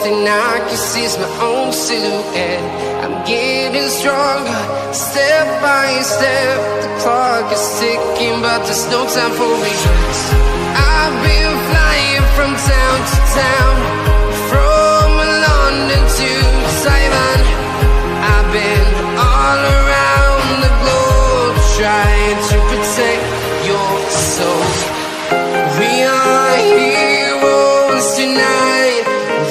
thing I can see is my own silhouette. I'm getting stronger, step by step. The clock is ticking, but there's no time for regrets. I've been flying from town to town, from London to Taiwan. I've been all around the globe, trying to protect your soul. We are heroes tonight.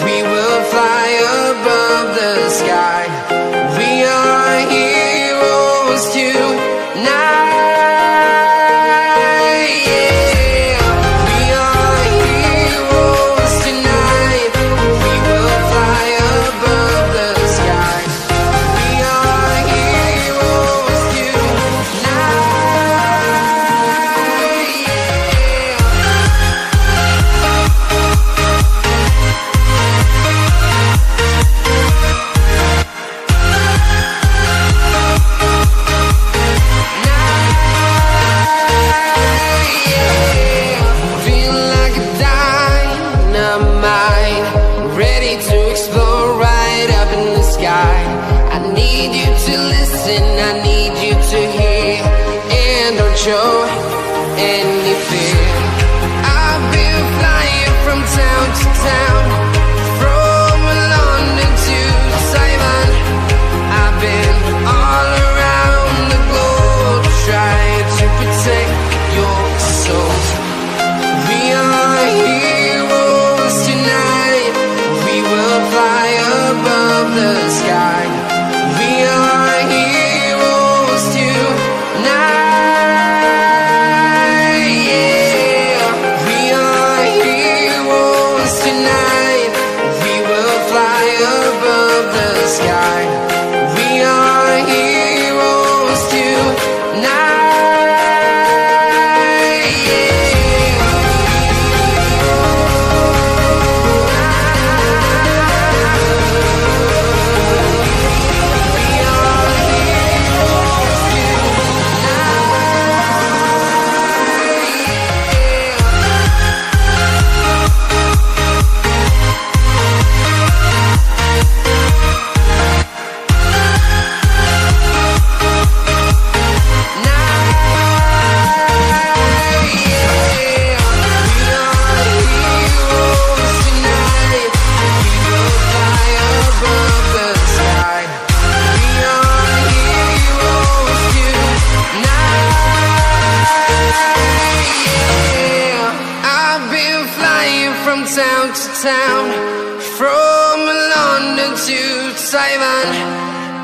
We will fly above the sky. We are heroes tonight. Yeah. We are heroes tonight. We will fly above the sky. We are heroes tonight. Feel like a dynamite, ready to explode right up in the sky. I need you to listen, I need you to hear, and don't show any fear. I've been flying from town to town, from London to Taiwan. I've been all around the globe, trying to protect your soul. We are heroes tonight. We will fly above the sky. We are heroes tonight. Yeah. We are heroes tonight. We will fly above the sky. We are heroes tonight. Town to town, from London to Taiwan.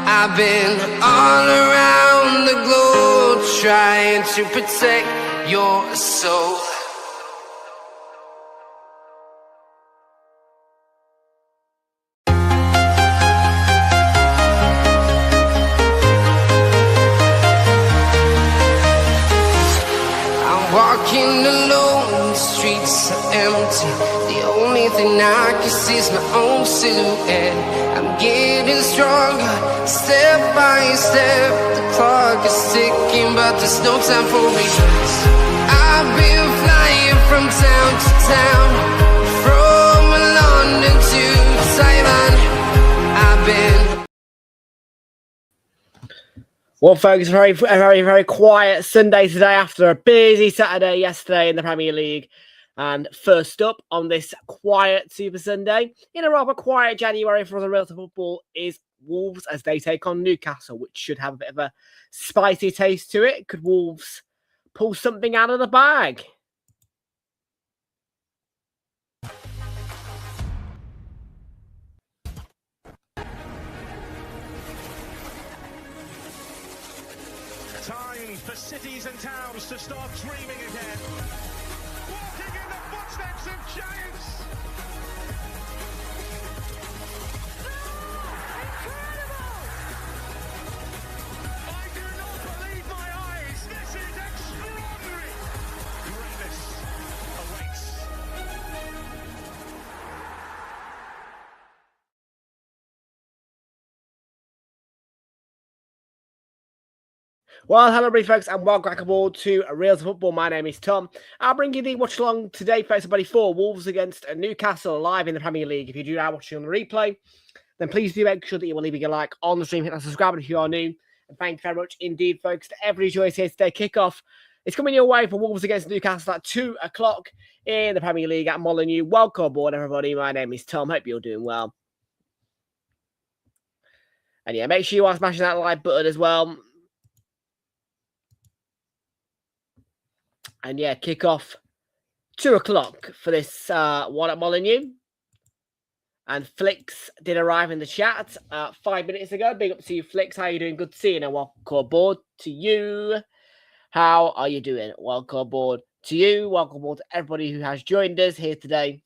I've been all around the globe, trying to protect your soul. I'm walking alone, the streets are empty. The only thing I can see is my own silhouette. I'm getting stronger, step by step. The clock is ticking, but there's no time for regrets. I've been flying from town to town, from London to Taiwan. I've been. Well, folks, very quiet Sunday today after a busy Saturday yesterday in the Premier League. And first up on this quiet Super Sunday, in a rather quiet January for the Realltom football, is Wolves as they take on Newcastle, which should have a bit of a spicy taste to it. Could Wolves pull something out of the bag? Time for cities and towns to start dreaming again. Walking in the footsteps of giants. Incredible! I do not believe my eyes. This is extraordinary. Greatness awaits. Well, hello, everybody, folks, and welcome back aboard to Realltom Football. My name is Tom. I'll bring you the watch along today, folks, everybody, for Wolves against Newcastle live in the Premier League. If you do now watching on the replay, then please do make sure that you are leaving a like on the stream, hit that subscribe if you are new. And thank you very much indeed, folks, to everybody who is here today. Kickoff is coming your way for Wolves against Newcastle at 2 o'clock in the Premier League at Molineux. Welcome aboard, everybody. My name is Tom. Hope you're doing well. And yeah, make sure you are smashing that like button as well. And yeah, kick off 2 o'clock for this one at Molineux. And Flix did arrive in the chat 5 minutes ago. Big up to you, Flix. How are you doing? Good to see you. And welcome aboard to you. How are you doing? Welcome aboard to you. Welcome aboard to everybody who has joined us here today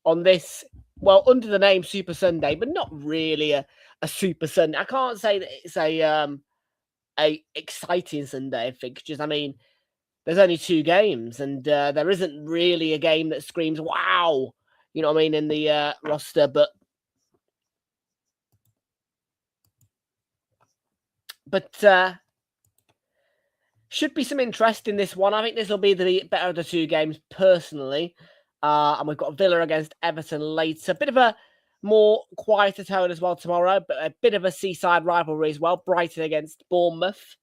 on this, well, under the name Super Sunday, but not really a Super Sunday. I can't say that it's a exciting Sunday of fixtures. I mean, there's only 2 games, and there isn't really a game that screams, wow, you know what I mean, in the roster. But should be some interest in this one. I think this will be the better of the 2 games, personally. And we've got Villa against Everton later. A bit of a more quieter tone as well tomorrow, but a bit of a seaside rivalry as well. Brighton against Bournemouth.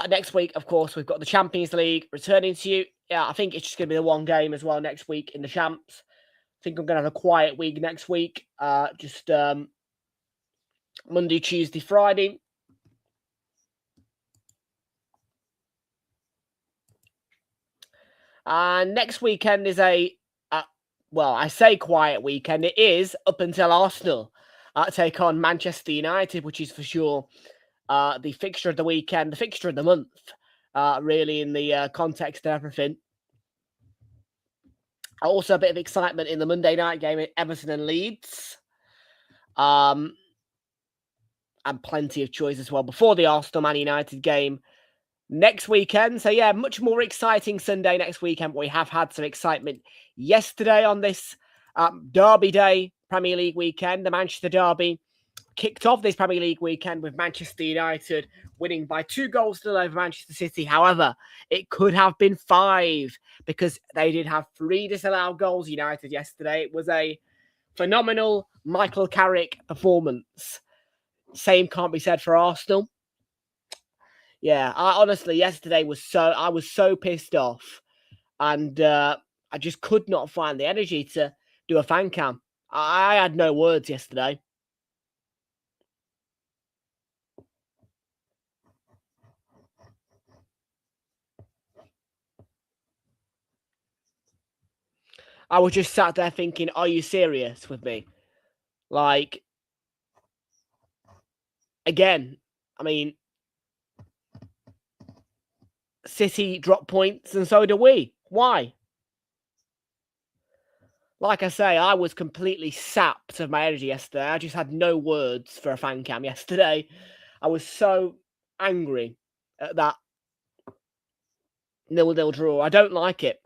Next week, of course, we've got the Champions League returning to you. Yeah, I think it's just going to be the 1 game as well next week in the Champs. I think I'm going to have a quiet week next week. Just Monday, Tuesday, Friday. And next weekend is well, I say quiet weekend. It is up until Arsenal take on Manchester United, which is for sure the fixture of the weekend, the fixture of the month, really, in the context of everything. Also, a bit of excitement in the Monday night game at Everton and Leeds. And plenty of choice as well before the Arsenal-Man United game next weekend. So, yeah, much more exciting Sunday next weekend. We have had some excitement yesterday on this Derby Day Premier League weekend. The Manchester Derby kicked off this Premier League weekend with Manchester United winning by 2 goals to 0 over Manchester City. However, it could have been 5 because they did have 3 disallowed goals, United, yesterday. It was a phenomenal Michael Carrick performance. Same can't be said for Arsenal. Yeah, I honestly, yesterday I was so pissed off, and I just could not find the energy to do a fan cam. I had no words yesterday. I was just sat there thinking, are you serious with me? Like, again, I mean, City dropped points and so do we. Why? Like I say, I was completely sapped of my energy yesterday. I just had no words for a fan cam yesterday. I was so angry at that 0-0 draw. I don't like it.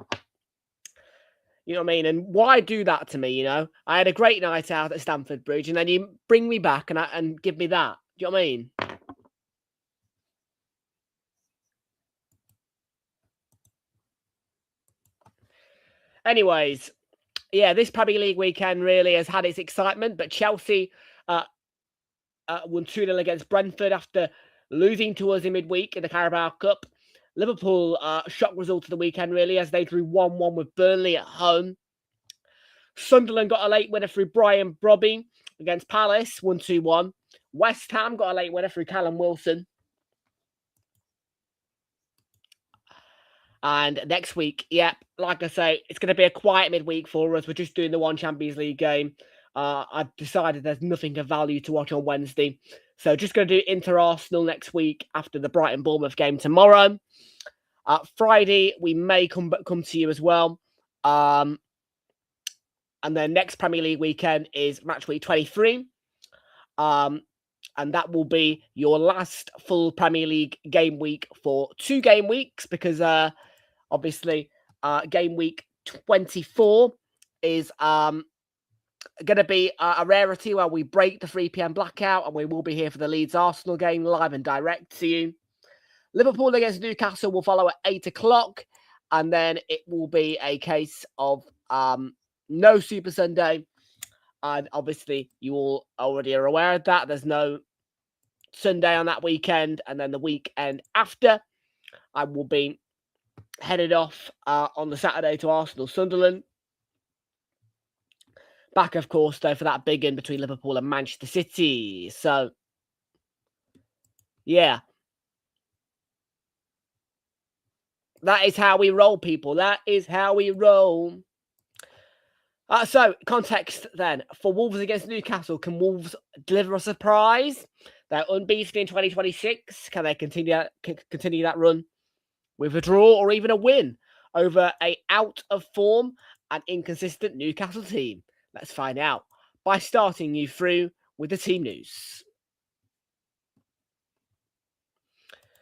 You know what I mean? And why do that to me, you know? I had a great night out at Stamford Bridge, and then you bring me back and give me that. Do you know what I mean? Anyways, yeah, this Premier League weekend really has had its excitement, but Chelsea won 2-0 against Brentford after losing to us in midweek in the Carabao Cup. Liverpool, shock result of the weekend, really, as they drew 1-1 with Burnley at home. Sunderland got a late winner through Brian Brobby against Palace, 1-1. West Ham got a late winner through Callum Wilson. And next week, yeah, like I say, it's going to be a quiet midweek for us. We're just doing the 1 Champions League game. I've decided there's nothing of value to watch on Wednesday. So just going to do Inter-Arsenal next week after the Brighton-Bournemouth game tomorrow. Friday, we may come to you as well. And then next Premier League weekend is match week 23. And that will be your last full Premier League game week for 2 game weeks because obviously game week 24 is going to be a rarity where we break the 3 p.m. blackout, and we will be here for the Leeds Arsenal game live and direct to you. Liverpool against Newcastle will follow at 8 o'clock, and then it will be a case of no Super Sunday. And obviously, you all already are aware of that. There's no Sunday on that weekend, and then the weekend after, I will be headed off on the Saturday to Arsenal-Sunderland. Back, of course, though, for that big in between Liverpool and Manchester City. So, yeah. That is how we roll, people. That is how we roll. So, context then. For Wolves against Newcastle, can Wolves deliver a surprise? They're unbeaten in 2026. Can they continue that run with a draw or even a win over a out-of-form and inconsistent Newcastle team? Let's find out by starting you through with the team news.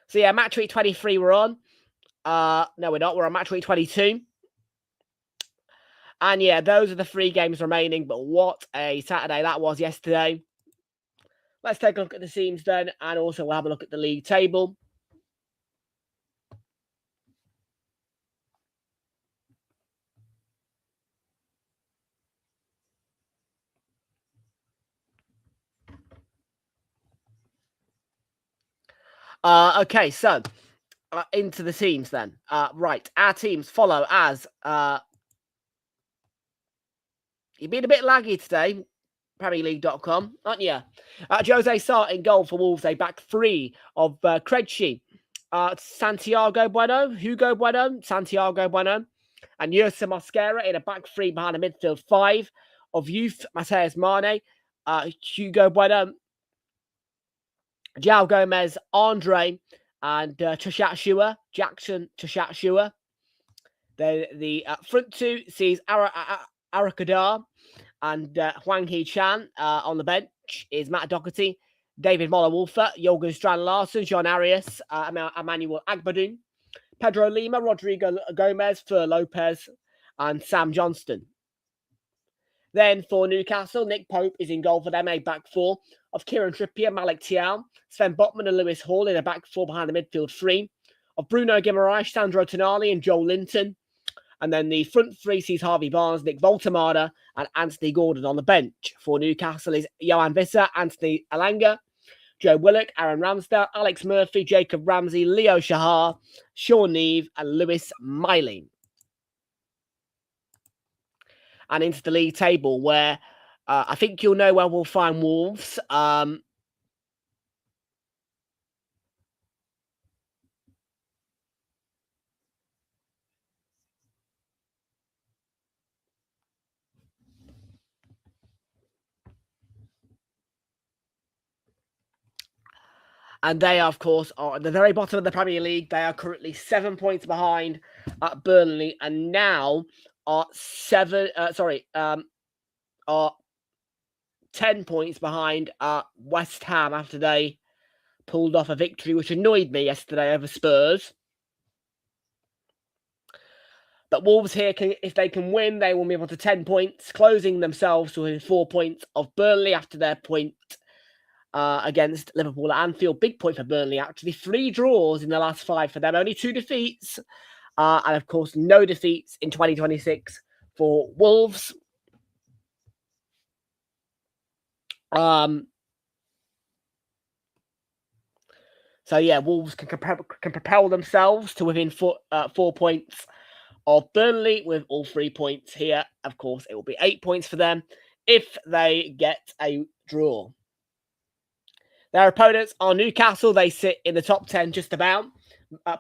So, yeah, match week 23 we're on. No, we're not. We're on match week 22. And yeah, those are the 3 games remaining. But what a Saturday that was yesterday. Let's take a look at the teams then. And also we'll have a look at the league table. Okay, so into the teams then. Right, our teams follow as... You've been a bit laggy today, Premier League.com, aren't you? Jose Sarr in goal for Wolves, a back 3 of Krejci, Santiago Bueno, Hugo Bueno, Santiago Bueno, and Yersa Mosquera in a back 3 behind a midfield 5 of youth, Mateus Mane, Hugo Bueno, João Gomez, Andre, and Jackson Tshashua. The front 2 sees Arakadar and Hwang Hee-chan. On the bench is Matt Doherty, David Moller-Wolfer, Jorgen Strand-Larsen, John Arias, Emmanuel Agbadun, Pedro Lima, Rodrigo Gomez, Fer Lopez, and Sam Johnston. Then for Newcastle, Nick Pope is in goal for them, a back 4 of Kieran Trippier, Malik Thiam, Sven Botman and Lewis Hall in a back 4 behind the midfield 3 of Bruno Guimaraes, Sandro Tonali and Joel Linton. And then the front 3 sees Harvey Barnes, Nick Voltemada and Anthony Gordon on the bench. For Newcastle is Johan Visser, Anthony Alanga, Joe Willock, Aaron Ramsdale, Alex Murphy, Jacob Ramsey, Leo Shahar, Sean Neve and Lewis Miley. And into the league table where I think you'll know where we'll find Wolves. And they, of course, are at the very bottom of the Premier League. They are currently 7 points behind Burnley, and now are 10 points behind West Ham after they pulled off a victory, which annoyed me yesterday over Spurs. But Wolves here, if they can win, they will move on to 10 points, closing themselves to within 4 points of Burnley after their point against Liverpool at Anfield. Big point for Burnley, actually. 3 draws in the last 5 for them. Only 2 defeats. And, of course, no defeats in 2026 for Wolves. So, yeah, Wolves can propel themselves to within 4 points of Burnley with all 3 points here. Of course, it will be 8 points for them if they get a draw. Their opponents are Newcastle. They sit in the top 10 just about.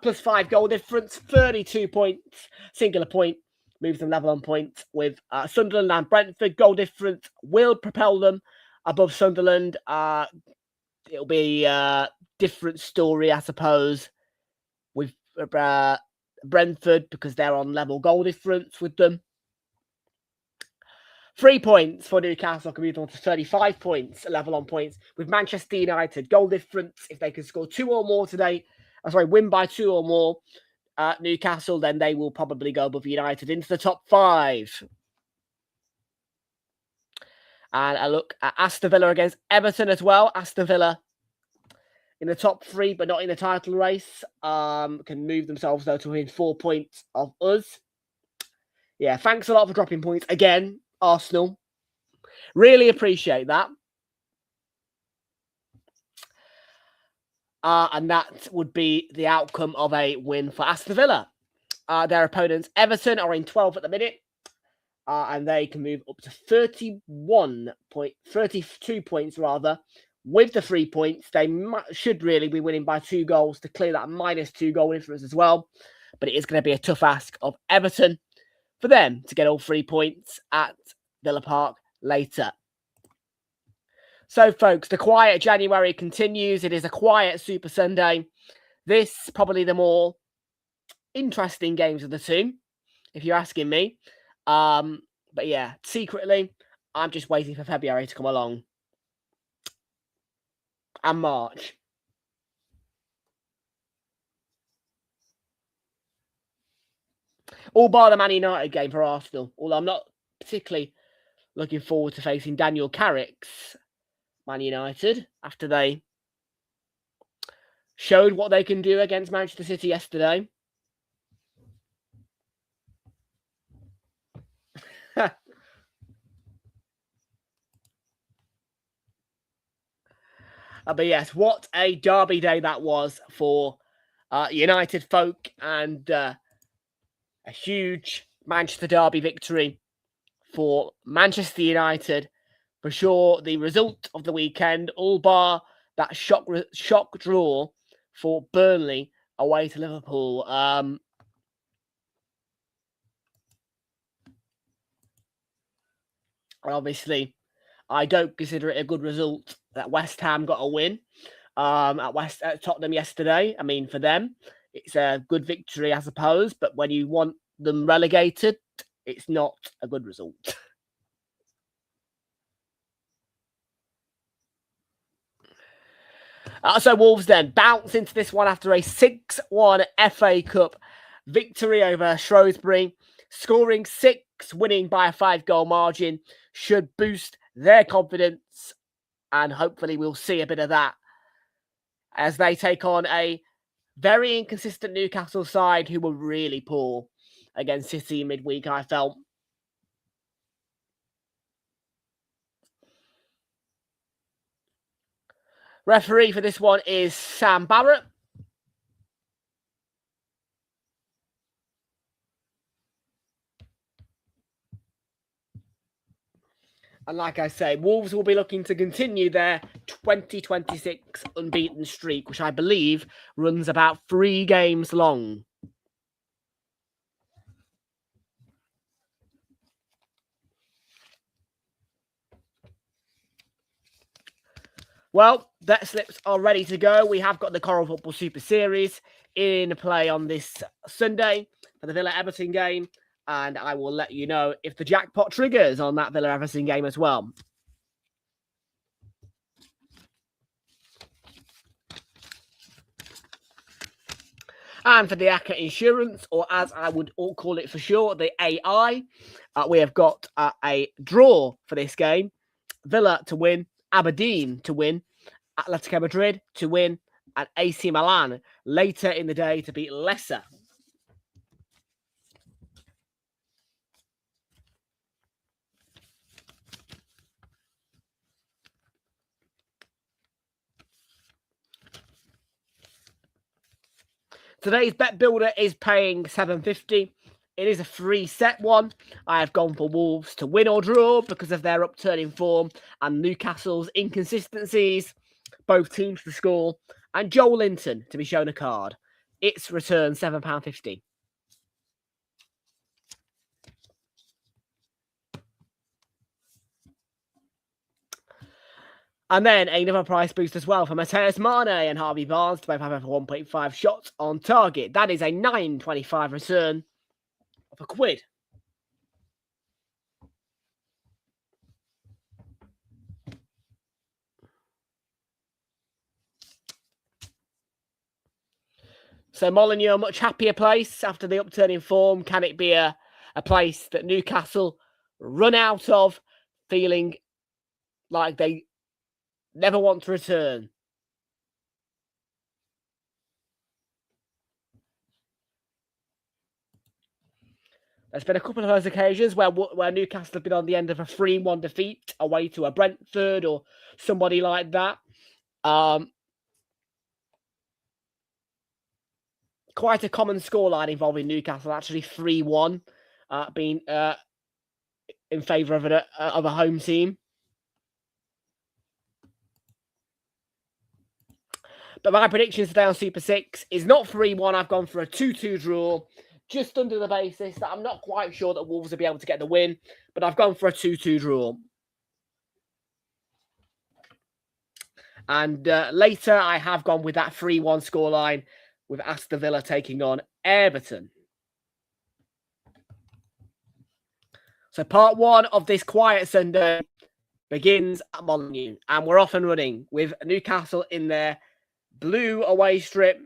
Plus 5 goal difference, 32 points. Singular point moves them level on points with Sunderland and Brentford. Goal difference will propel them above Sunderland. It'll be a different story, I suppose, with Brentford because they're on level goal difference with them. 3 points for Newcastle can move on to 35 points, level on points with Manchester United. Goal difference, if they can score 2 or more today, win by 2 or more, Newcastle, then they will probably go above United into the top 5. And a look at Aston Villa against Everton as well. Aston Villa in the top 3, but not in the title race. Can move themselves, though, to within 4 points of us. Yeah, thanks a lot for dropping points again, Arsenal. Really appreciate that. And that would be the outcome of a win for Aston Villa. Their opponents, Everton, are in 12th at the minute. And they can move up to 32 points rather. With the 3 points, they should really be winning by 2 goals to clear that -2 goal difference as well. But it is going to be a tough ask of Everton for them to get all 3 points at Villa Park later. So, folks, the quiet January continues. It is a quiet Super Sunday. This probably the more interesting games of the two, if you're asking me. But yeah, secretly, I'm just waiting for February to come along. And March. All bar the Man United game for Arsenal. Although I'm not particularly looking forward to facing Daniel Carrick's Man United after they showed what they can do against Manchester City yesterday. But yes, what a derby day that was for United folk, and a huge Manchester derby victory for Manchester United. For sure, the result of the weekend, all bar that shock draw for Burnley away to Liverpool. Obviously, I don't consider it a good result that West Ham got a win at Tottenham yesterday. I mean, for them, it's a good victory, I suppose. But when you want them relegated, it's not a good result. So Wolves then bounce into this one after a 6-1 FA Cup victory over Shrewsbury. Scoring 6, winning by a 5-goal margin should boost their confidence, and hopefully we'll see a bit of that as they take on a very inconsistent Newcastle side who were really poor against City midweek, I felt. Referee for this one is Sam Barrett. And like I say, Wolves will be looking to continue their 2026 unbeaten streak, which I believe runs about 3 games long. Well, bet slips are ready to go. We have got the Coral Football Super Series in play on this Sunday for the Villa-Everton game. And I will let you know if the jackpot triggers on that Villa-Everton game as well. And for the ACCA Insurance, or as I would all call it for short, the AI, we have got a draw for this game. Villa to win, Aberdeen to win, Atletico Madrid to win, and AC Milan later in the day to beat Leicester. Today's bet builder is paying $7.50. It is a free set one. I have gone for Wolves to win or draw because of their upturning form and Newcastle's inconsistencies. Both teams to score, and Joel Linton to be shown a card. Its return £7.50. And then another price boost as well for Mateus Mane and Harvey Barnes to both have 1.5 shots on target. That is a 9.25 return of £1. So Molineux, a much happier place after the upturning form. Can it be a place that Newcastle run out of, feeling like they never want to return. There's been a couple of those occasions where Newcastle have been on the end of a 3-1 defeat away to a Brentford or somebody like that. Quite a common scoreline involving Newcastle, actually 3-1, being in favour of a home team. But my predictions today on Super 6 is not 3-1. I've gone for a 2-2 draw, just under the basis that I'm not quite sure that Wolves will be able to get the win, but I've gone for a 2-2 draw. And later, I have gone with that 3-1 scoreline with Aston Villa taking on Everton. So part one of this quiet Sunday begins at Molineux, and we're off and running with Newcastle in their blue away strip.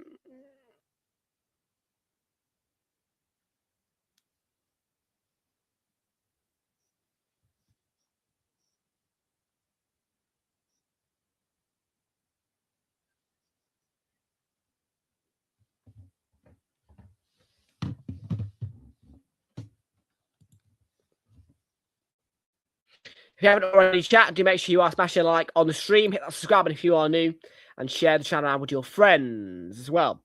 If you haven't already chat, do make sure you are smashing a like on the stream, hit that subscribe button if you are new, and share the channel out with your friends as well.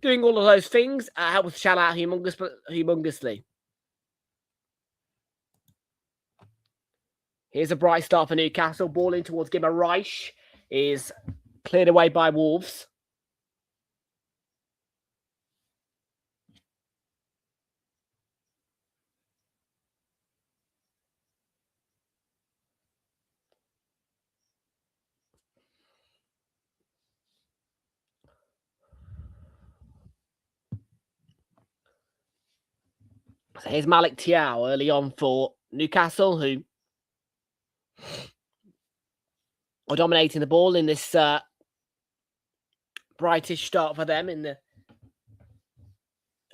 Doing all of those things helps the channel out humongously. Here's a bright start for Newcastle. Ball in towards Guimaraes is cleared away by Wolves. So here's Malik Thiaw early on for Newcastle, who are dominating the ball in this brightish start for them in the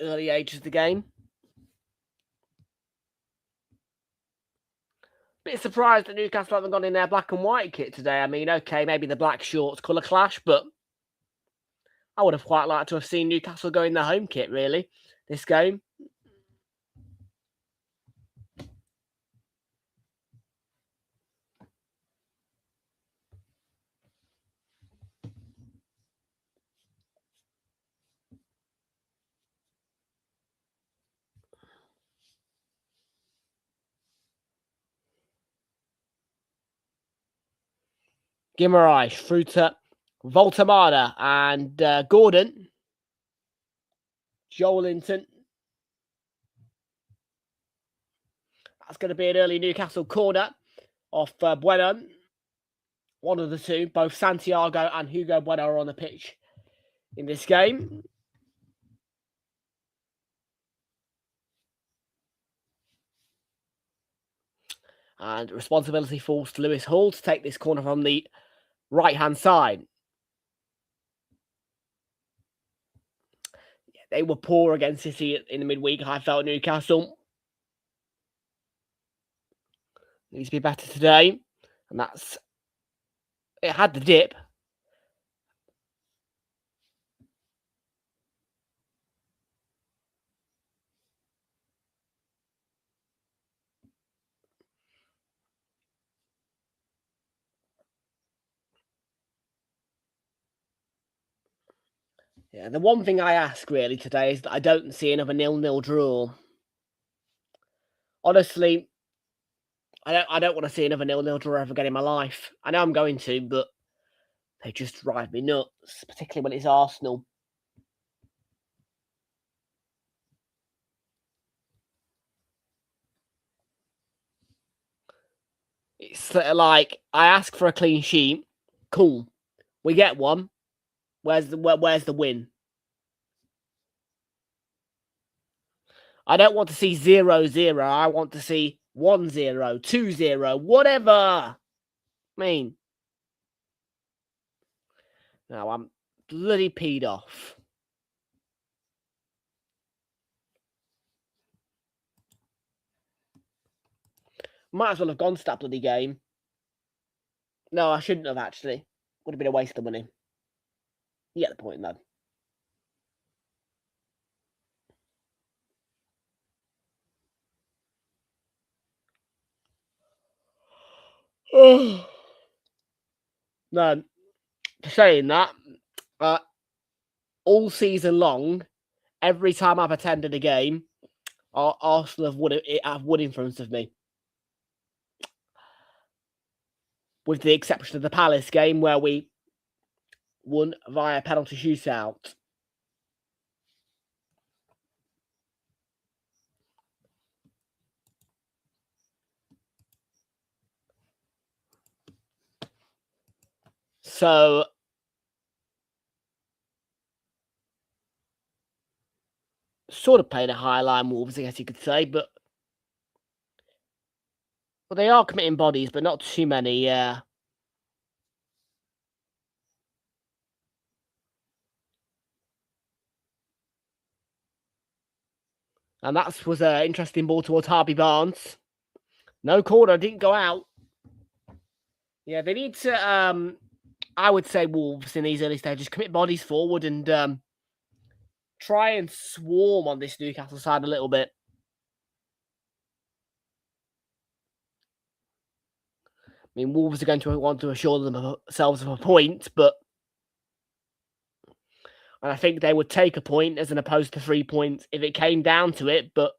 early ages of the game. Bit surprised that Newcastle haven't gone in their black and white kit today. I mean, okay, maybe the black shorts colour clash, but I would have quite liked to have seen Newcastle go in their home kit, really, this game. Guimaraes through to Voltamada and Gordon. Joelinton. That's going to be an early Newcastle corner off Bueno. One of the two. Both Santiago and Hugo Bueno are on the pitch in this game. And responsibility falls to Lewis Hall to take this corner from the right-hand side. They were poor against City in the midweek. I felt Newcastle needs to be better today. And it had the dip. Yeah, the one thing I ask really today is that I don't see another 0-0 draw. Honestly, I don't want to see another 0-0 draw ever again in my life. I know I'm going to, but they just drive me nuts, particularly when it's Arsenal. It's like I ask for a clean sheet. Cool, we get one. Where's the win? I don't want to see 0-0. I want to see 1-0, 2-0, whatever. I mean, no, I'm bloody peed off. Might as well have gone to that bloody game. No, I shouldn't have actually. Would have been a waste of money. You get the point, though. No, saying that, all season long, every time I've attended a game, Arsenal have won in front of me. With the exception of the Palace game where we won via penalty shootout. So, sort of playing a high line Wolves, I guess you could say, but well, they are committing bodies, but not too many, yeah. And that was an interesting ball towards Harvey Barnes. No corner, didn't go out. Yeah, they need to, I would say Wolves in these early stages, commit bodies forward and try and swarm on this Newcastle side a little bit. I mean, Wolves are going to want to assure themselves of a point, and I think they would take a point as opposed to 3 points if it came down to it, but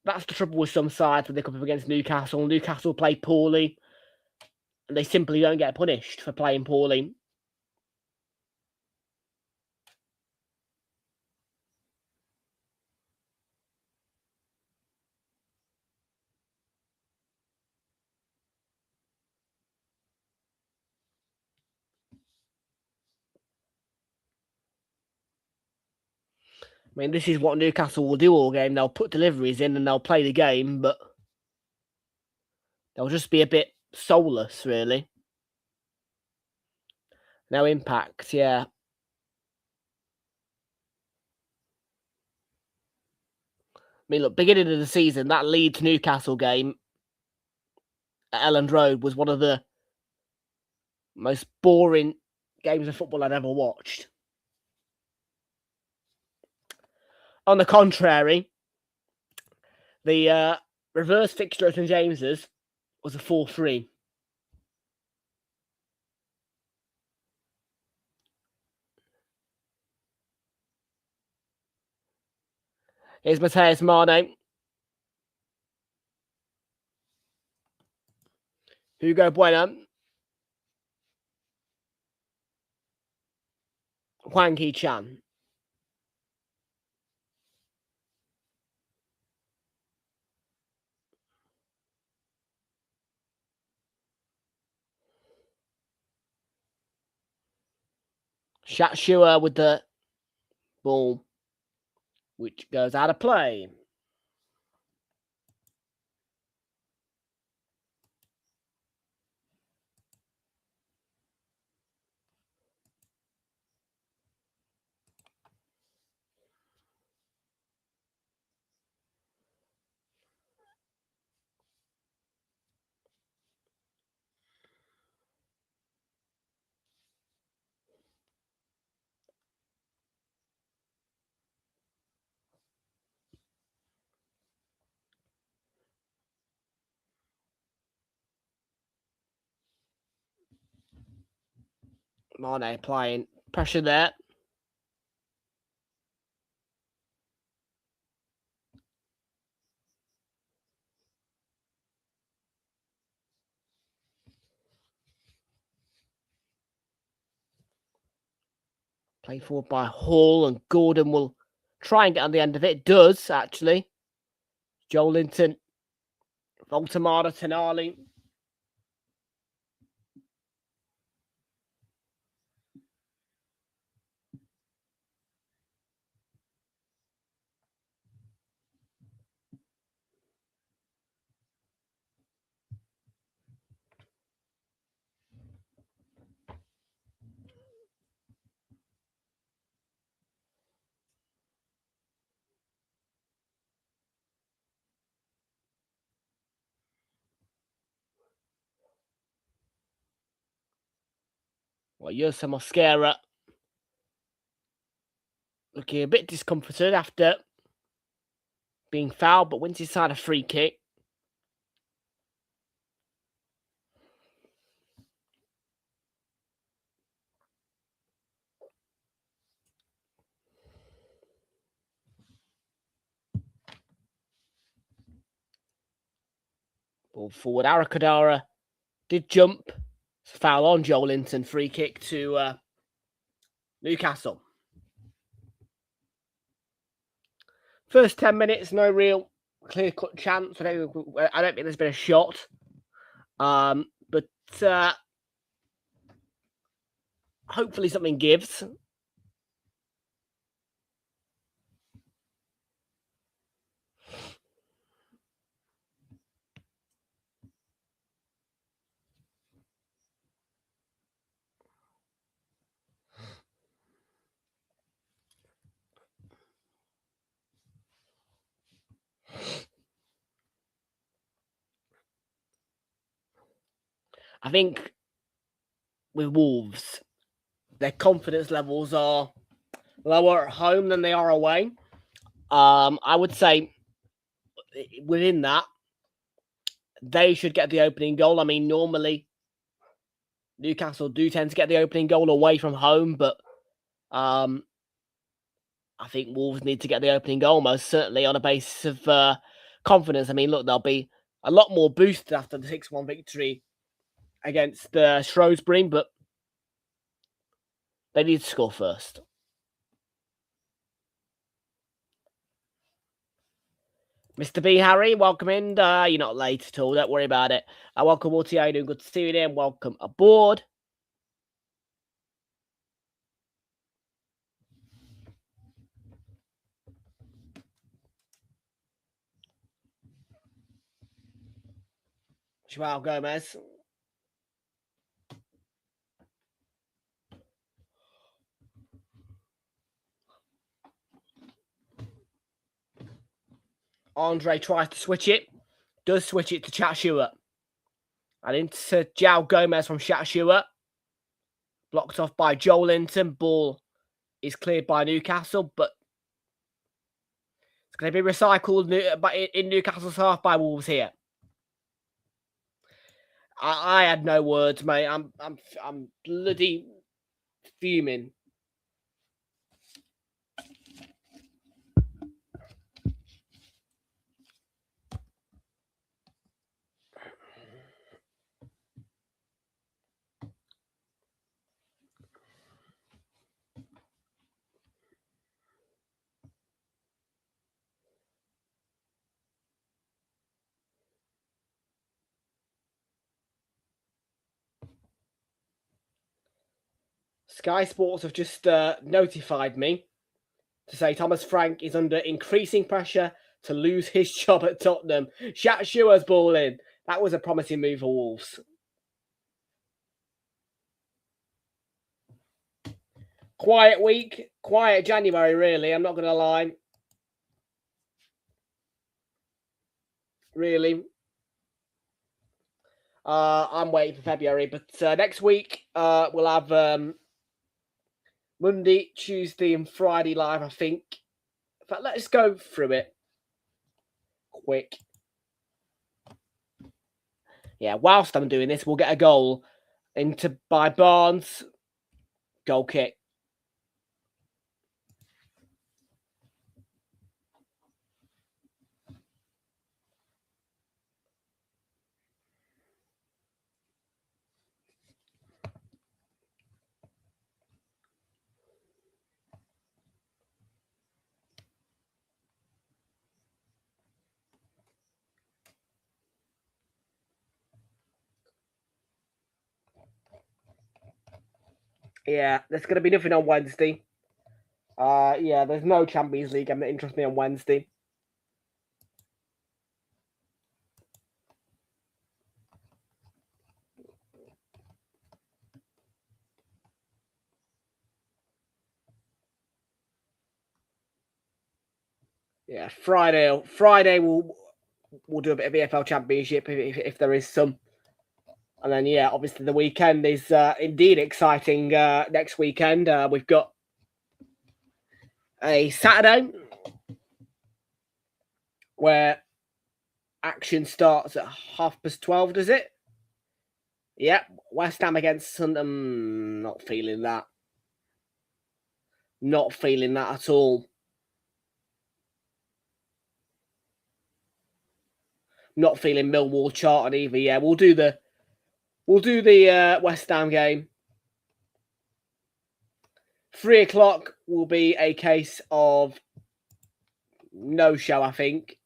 that's the trouble with some sides when they come up against Newcastle. Newcastle play poorly, and they simply don't get punished for playing poorly. I mean, this is what Newcastle will do all game. They'll put deliveries in and they'll play the game, but they'll just be a bit soulless, really. No impact, yeah. I mean, look, beginning of the season, that Leeds Newcastle game at Elland Road was one of the most boring games of football I'd ever watched. On the contrary, the reverse fixture at St James's was a 4-3. Here's Mateus Mane. Hugo Bueno. Hwang Hee-chan. Shatshua with the ball, which goes out of play. Mane applying pressure there. Played forward by Hall, and Gordon will try and get on the end of it. Does, actually. Joelinton, Voltamada, Tonali. Well, Jose Mosquera looking a bit discomforted after being fouled, but wins his side a free kick. Ball forward, Arakadara did jump. Foul on Joelinton, free kick to Newcastle. First 10 minutes, no real clear-cut chance. I don't think there's been a shot. But hopefully something gives. I think with Wolves, their confidence levels are lower at home than they are away. I would say within that, they should get the opening goal. I mean, normally Newcastle do tend to get the opening goal away from home, but I think Wolves need to get the opening goal, most certainly on a basis of confidence. I mean, look, they'll be a lot more boosted after the 6-1 victory against Shrewsbury, but they need to score first. Mr. B. Harry, welcome in. You're not late at all. Don't worry about it. Welcome, Walty. How you doing? Good to see you there. Welcome aboard. Joao Gomez. Andre tries to switch it. Does switch it to Chatshua. And into Joao Gomez from Chatshua. Blocked off by Joelinton. Ball is cleared by Newcastle, but it's going to be recycled in Newcastle's half by Wolves here. I had no words, mate. I'm bloody fuming. Sky Sports have just notified me to say Thomas Frank is under increasing pressure to lose his job at Tottenham. Shatshua's ball in. That was a promising move for Wolves. Quiet week. Quiet January, really. I'm not going to lie. Really. I'm waiting for February. But next week, we'll have Monday, Tuesday, and Friday live, I think. In fact, let's go through it quick. Yeah, whilst I'm doing this, we'll get a goal into by Barnes. Goal kick. Yeah, there's going to be nothing on Wednesday. Yeah, there's no Champions League game that interests me on Wednesday. Yeah, Friday we'll do a bit of EFL Championship if there is some And then, yeah, obviously the weekend is indeed exciting. Next weekend, we've got a Saturday where action starts at 12:30, does it? Yep, West Ham against Sunderland. Not feeling that. Not feeling that at all. Not feeling Millwall charted either. Yeah, we'll do the West Ham game. 3:00 will be a case of no show, I think.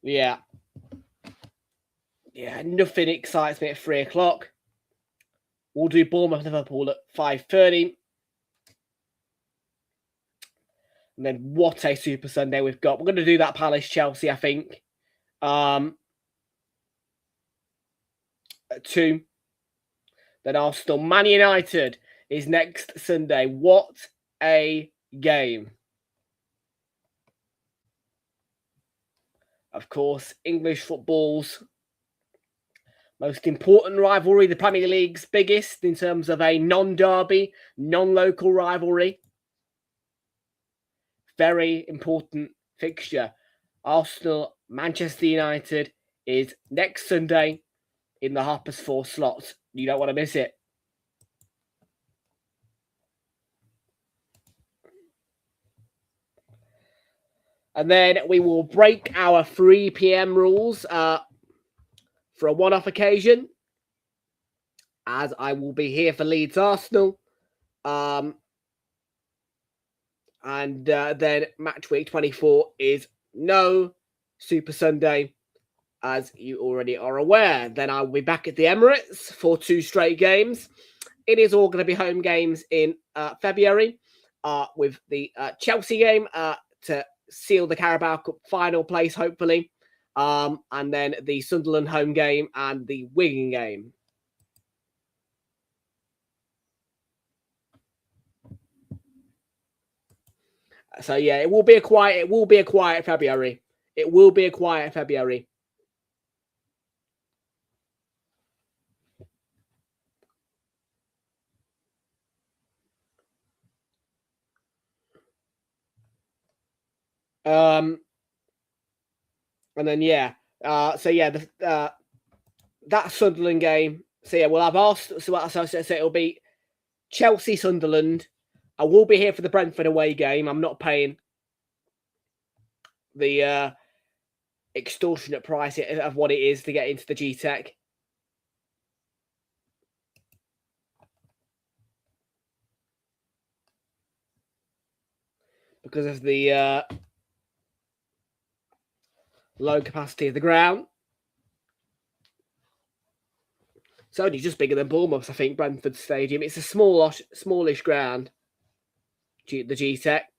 Yeah. Yeah, nothing excites me at 3:00. We'll do Bournemouth Liverpool at 5:30. And then what a Super Sunday we've got. We're going to do that Palace Chelsea, I think. At 2. Then Arsenal Man United is next Sunday. What a game. Of course, English football's most important rivalry, the Premier League's biggest in terms of a non-derby, non-local rivalry. Very important fixture. Arsenal, Manchester United is next Sunday in the 4:30 slot. You don't want to miss it. And then we will break our 3 p.m. rules for a one-off occasion, as I will be here for Leeds Arsenal. And then match week 24 is no Super Sunday, as you already are aware. Then I will be back at the Emirates for 2 straight games. It is all going to be home games in February, with the Chelsea game to seal the Carabao Cup final place, hopefully. And then the Sunderland home game and the Wigan game. So yeah, it will be a quiet February. It will be a quiet February. And then yeah, so yeah, that Sunderland game. So yeah, we'll have Arsenal. So it'll be Chelsea, Sunderland. I will be here for the Brentford away game. I'm not paying the extortionate price of what it is to get into the G-Tech. Because of the low capacity of the ground. It's only just bigger than Bournemouth's, I think, Brentford Stadium. It's a smallish ground, the G-Tech.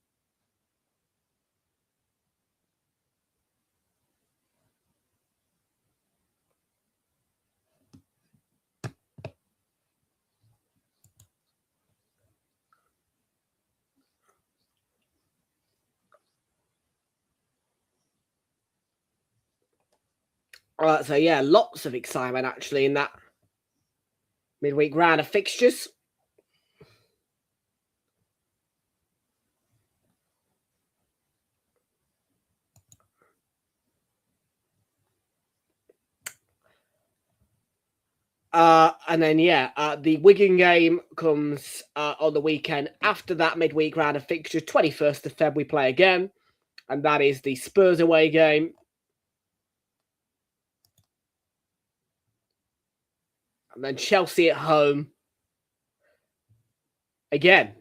So yeah, lots of excitement actually in that midweek round of fixtures. And then yeah, the Wigan game comes on the weekend after that midweek round of fixtures. 21st of Feb we play again, and that is the Spurs away game. And then Chelsea at home. Again.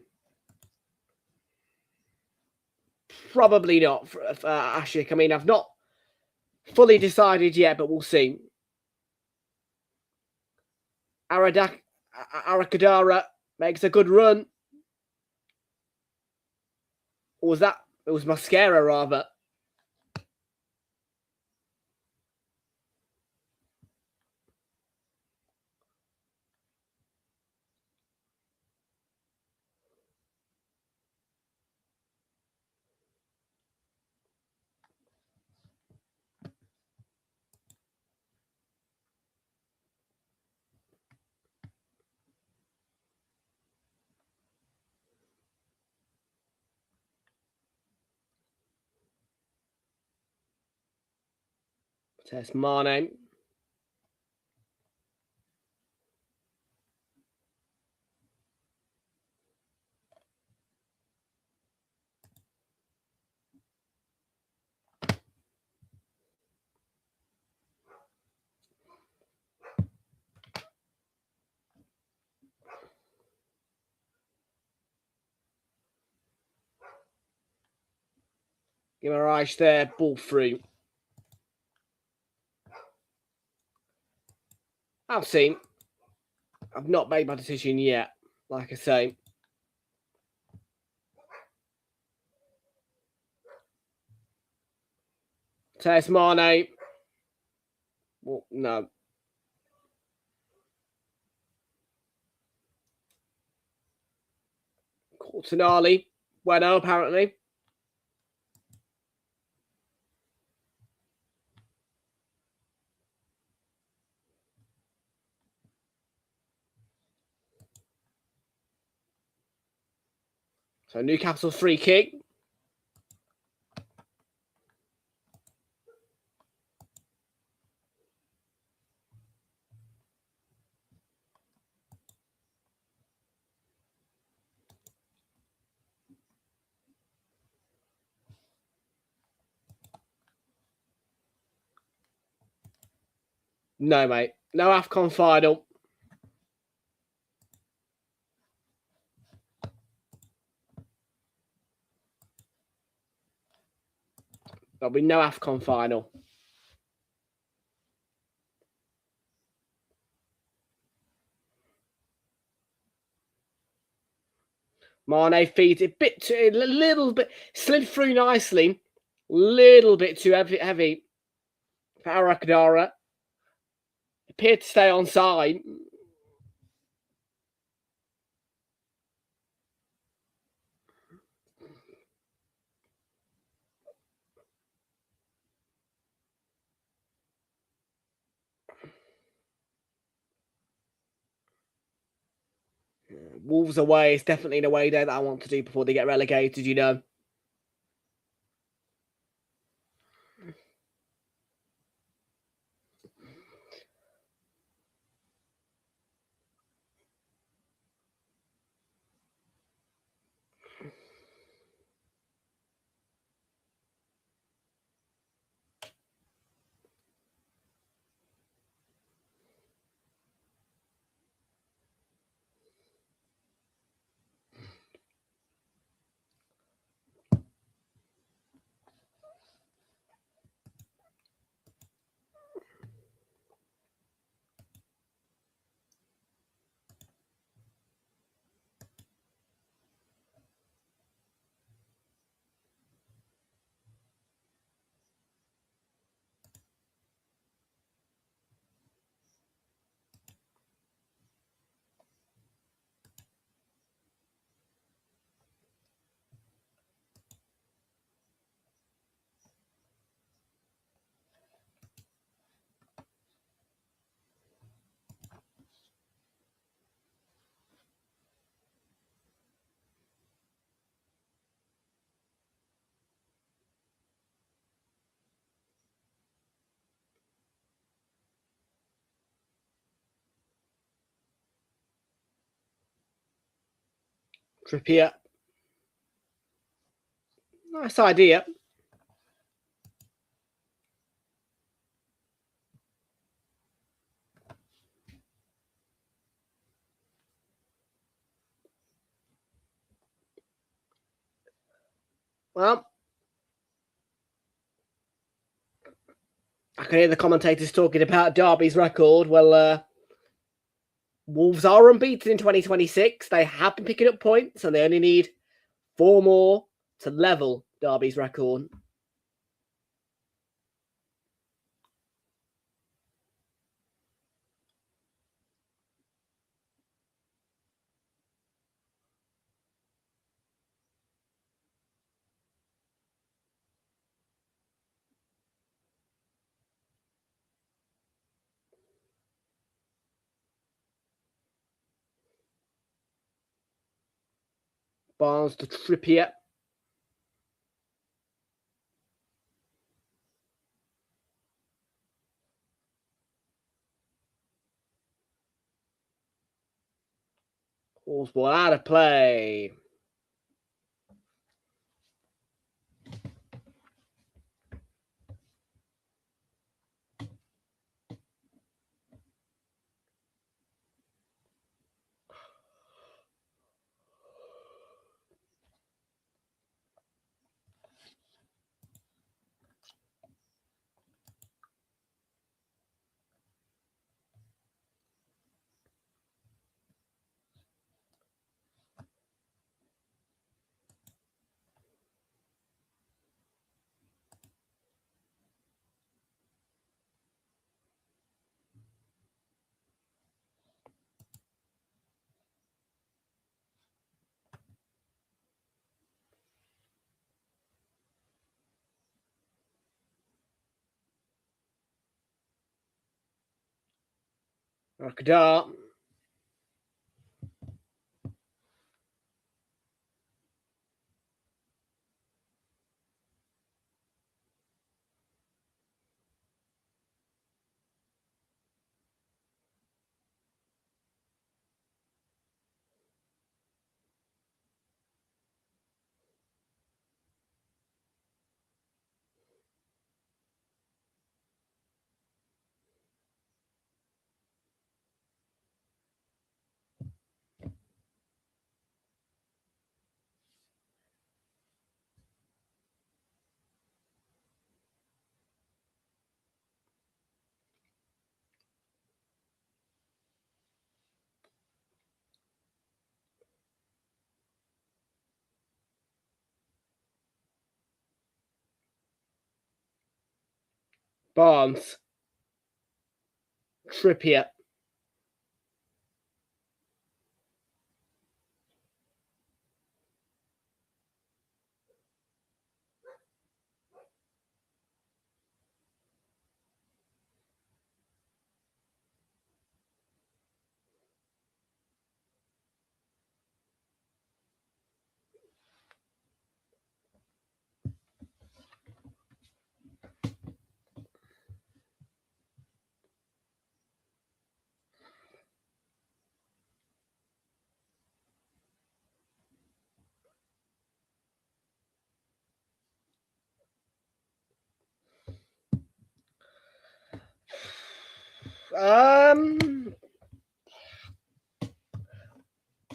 Probably not for Ashik. I mean, I've not fully decided yet, but we'll see. Arakadara makes a good run. Or was that? It was Mascara, rather. Test Mane. Give a right there, ball through. I've seen. I've not made my decision yet, like I say. Test Mane. Well, no. Cortinali. Bueno, apparently. So Newcastle free kick. No, mate. No AFCON final. There'll be no AFCON final. Mane feeds it a little bit, slid through nicely. Little bit too heavy for Arakadara. Appeared to stay on side. Wolves away is definitely an away day that I want to do before they get relegated, you know. Trippier. Nice idea. Well, I can hear the commentators talking about Derby's record. Well, Wolves are unbeaten in 2026. They have been picking up points and they only need 4 more to level Derby's record. Barnes to Trippier. Ball's ball out of play. Rock a dart. Barnes. Trippier.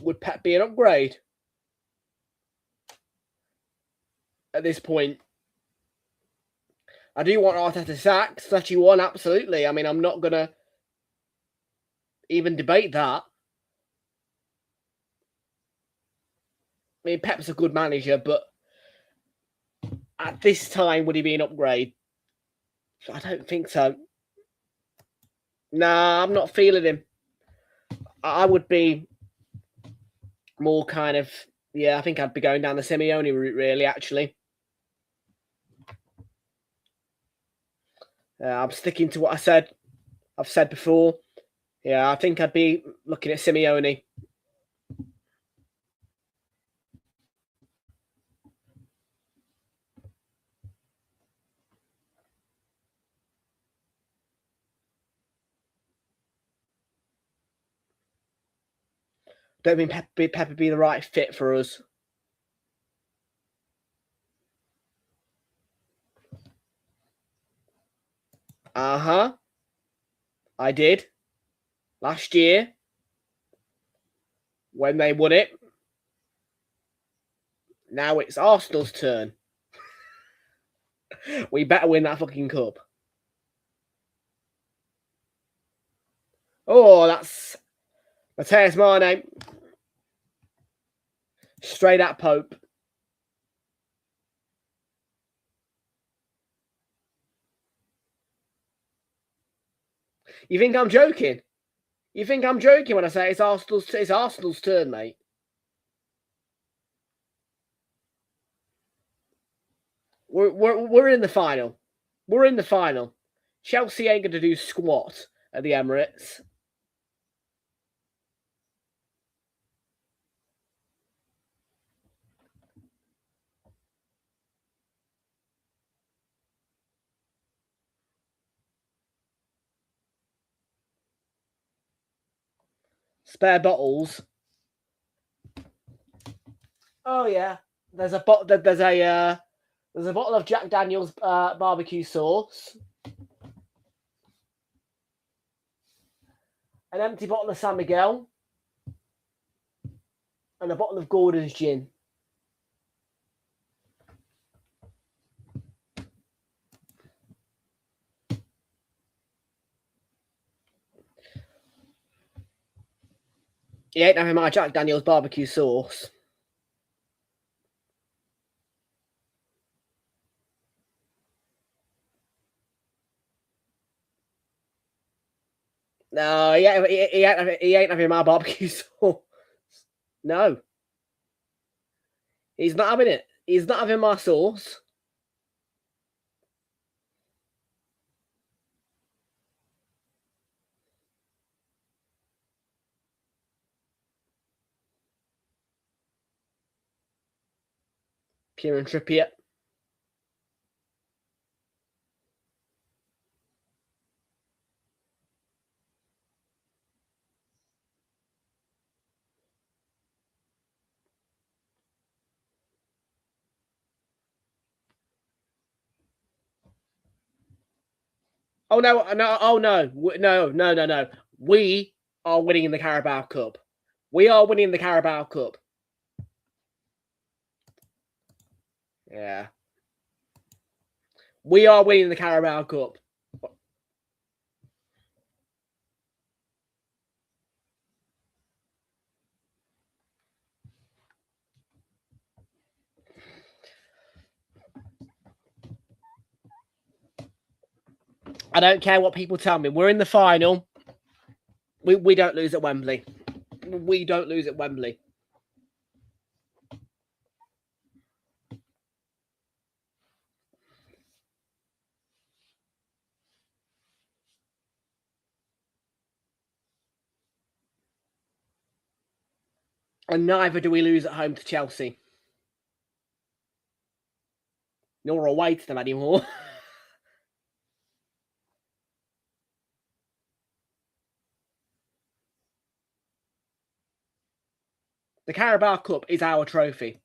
Would Pep be an upgrade at this point? I do want Arteta sacked. 31, absolutely. I mean, I'm not going to even debate that. I mean, Pep's a good manager, but at this time, would he be an upgrade? I don't think so. Nah, I'm not feeling him. I would be more kind of, I think I'd be going down the Simeone route, really, actually. I'm sticking to what I've said before. Yeah, I think I'd be looking at Simeone. Don't think Pep would be the right fit for us. I did. Last year, when they won it. Now it's Arsenal's turn. We better win that fucking cup. Oh, that's Mateus Mane. Straight at Pope. You think I'm joking? You think I'm joking when I say it's Arsenal's turn, mate? We're in the final. We're in the final. Chelsea ain't going to do squat at the Emirates. Spare bottles. Oh yeah, there's a there's a bottle of Jack Daniel's barbecue sauce, an empty bottle of San Miguel, and a bottle of Gordon's gin. You ain't having my Jack Daniel's barbecue sauce. No, he ain't having my barbecue sauce. No. He's not having it. He's not having my sauce. Kieran Trippier. Oh no! Oh no! No! We are winning the Carabao Cup. We are winning the Carabao Cup. Yeah. We are winning the Carabao Cup. I don't care what people tell me. We're in the final. We don't lose at Wembley. We don't lose at Wembley. And neither do we lose at home to Chelsea. Nor away to them anymore. The Carabao Cup is our trophy.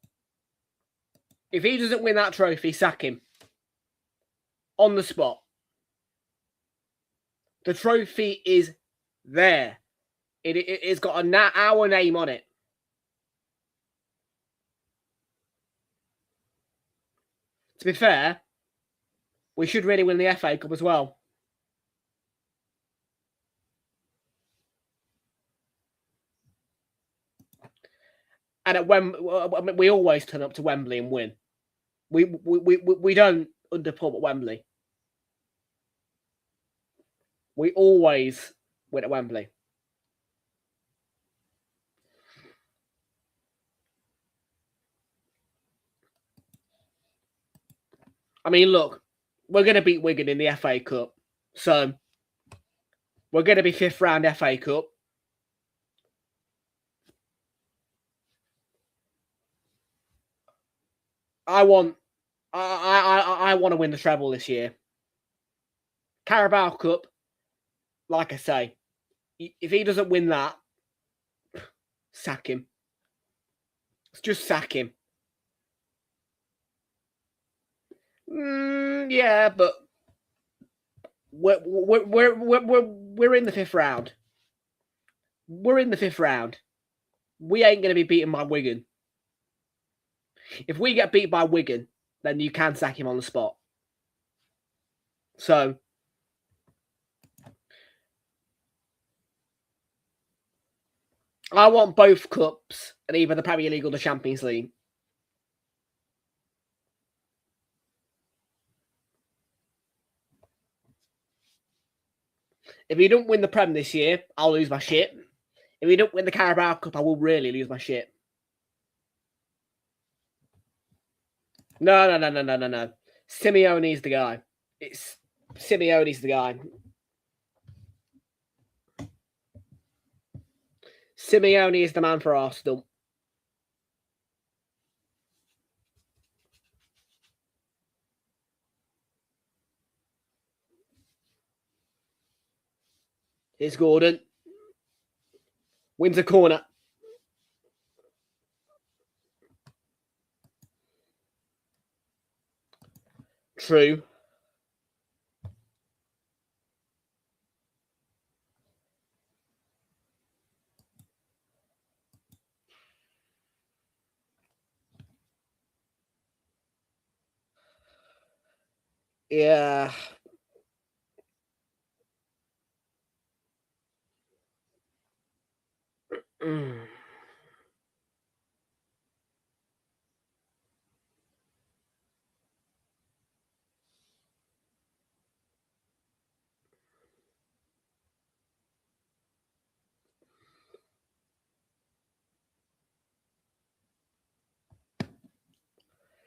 If he doesn't win that trophy, sack him. On the spot. The trophy is there. It's got our name on it. To be fair, we should really win the FA Cup as well. And at Wembley, we always turn up to Wembley and win. We don't underperform at Wembley. We always win at Wembley. I mean, look, we're going to beat Wigan in the FA Cup. So, we're going to be 5th round FA Cup. I want to win the treble this year. Carabao Cup, like I say, if he doesn't win that, sack him. Just sack him. Yeah, but we're in the 5th round. We're in the 5th round. We ain't going to be beaten by Wigan. If we get beat by Wigan, then you can sack him on the spot. So, I want both cups and either the Premier League or the Champions League. If he don't win the Prem this year, I'll lose my shit. If he don't win the Carabao Cup, I will really lose my shit. No. Simeone's the guy. Simeone's the guy. Simeone is the man for Arsenal. Here's Gordon. Wins a corner. True. Yeah. Mm.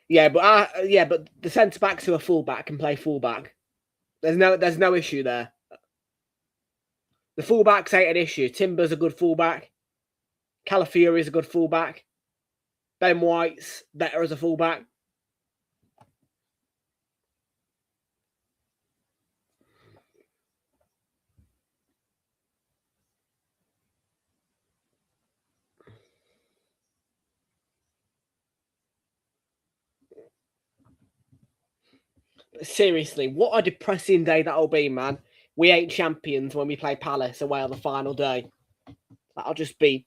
Yeah, but the centre backs who are fullback can play fullback. There's no issue there. The fullbacks ain't an issue. Timber's a good fullback. Calafiori's a good fullback. Ben White's better as a fullback. But seriously, what a depressing day that'll be, man. We ain't champions when we play Palace away on the final day. That'll just be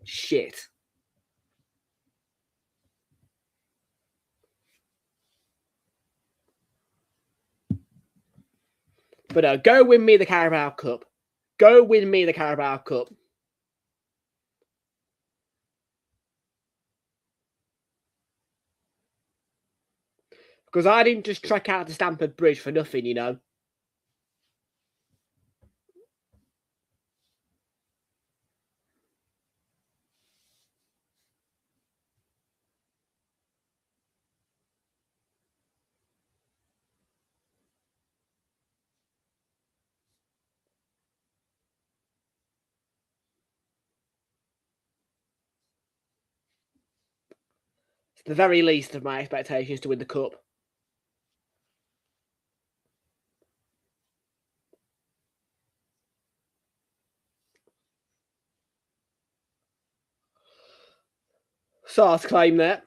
shit. But go win me the Carabao Cup. Go win me the Carabao Cup. Because I didn't just trek out to Stamford Bridge for nothing, you know. It's the very least of my expectations to win the Cup. Sar's claim there.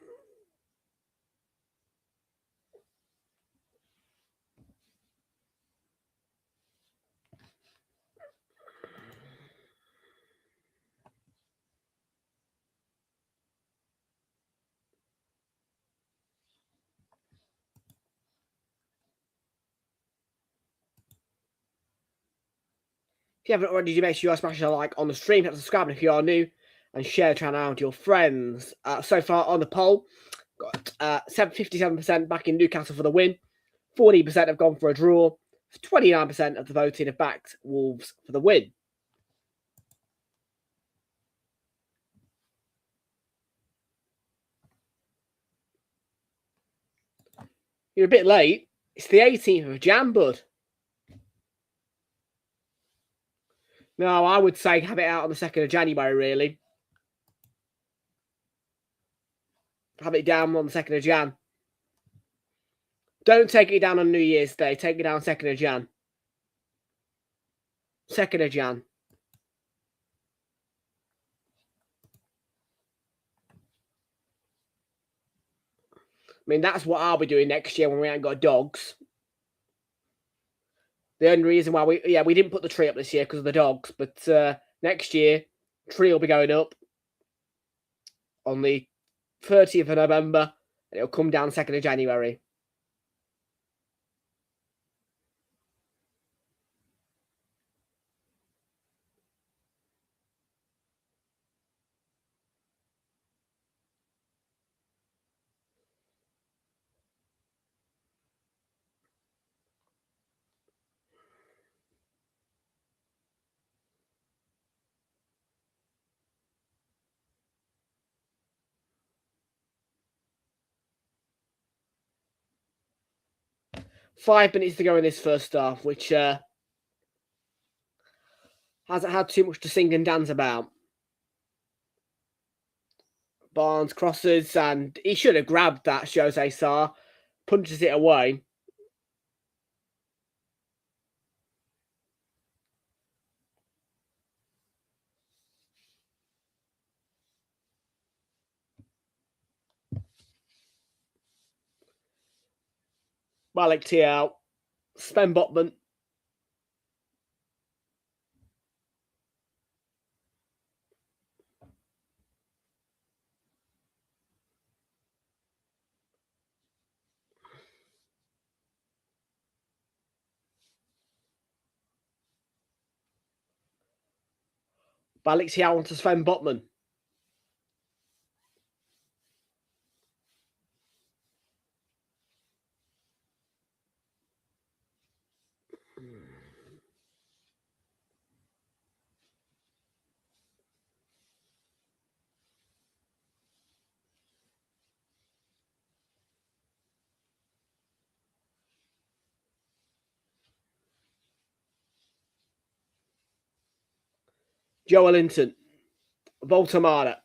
If you haven't already, make sure you smash a like on the stream, hit subscribe if you are new, and share the channel out to your friends. So far on the poll, got 57% backing Newcastle for the win, 40% have gone for a draw, 29% of the voting have backed Wolves for the win. You're a bit late. It's the 18th of Jan, bud. No, I would say have it out on the 2nd of January, really. Have it down on the 2nd of Jan. Don't take it down on New Year's Day. Take it down 2nd of Jan. 2nd of Jan. I mean, that's what I'll be doing next year when we ain't got dogs. The only reason why we didn't put the tree up this year because of the dogs, but next year, tree will be going up on the 30th of November, and it'll come down 2nd of January. Five minutes to go in this first half, which hasn't had too much to sing and dance about. Barnes crosses, and he should have grabbed that, Jose Sarr. Punches it away. Malik Tiao, Sven Botman. Malik Tiao onto Sven Botman. Joelinton, Voltamada.